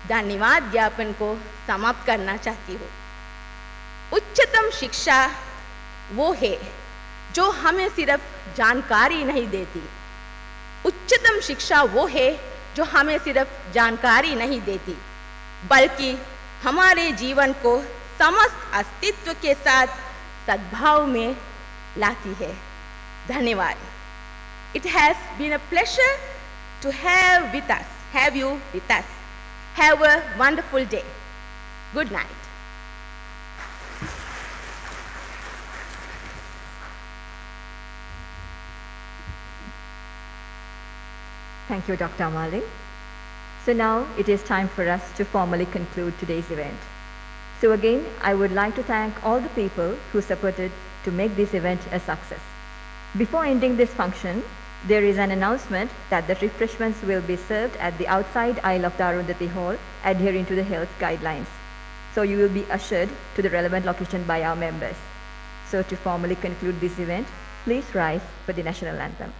धन्यवाद ज्ञापन को समाप्त करना चाहती हूँ। उच्चतम शिक्षा वो है जो हमें सिर्फ जानकारी नहीं देती। उच्चतम शिक्षा वो है जो हमें सिर्फ जानकारी नहीं देती, बल्कि हमारे जीवन को समस्त अस्तित्व के साथ सद्भाव में लाती है। धन्यवाद। It has been a pleasure to have you with us. Have a wonderful day. Good night. Thank you, Dr. Amali. So now it is time for us to formally conclude today's event. So again, I would like to thank all the people who supported to make this event a success. Before ending this function, there is an announcement that the refreshments will be served at the outside aisle of the Arundathi Hall, adhering to the health guidelines. So you will be ushered to the relevant location by our members. So to formally conclude this event, please rise for the national anthem.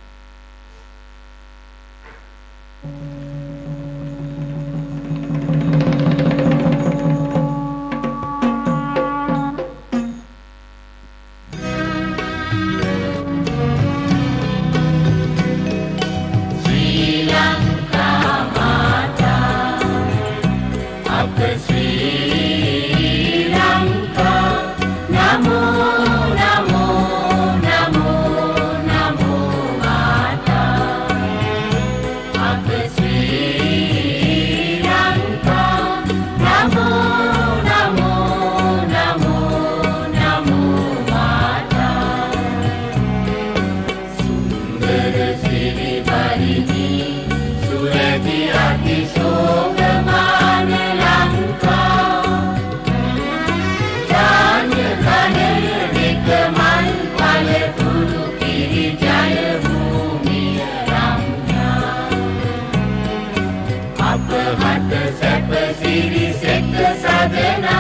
Siri Sekta Sadhana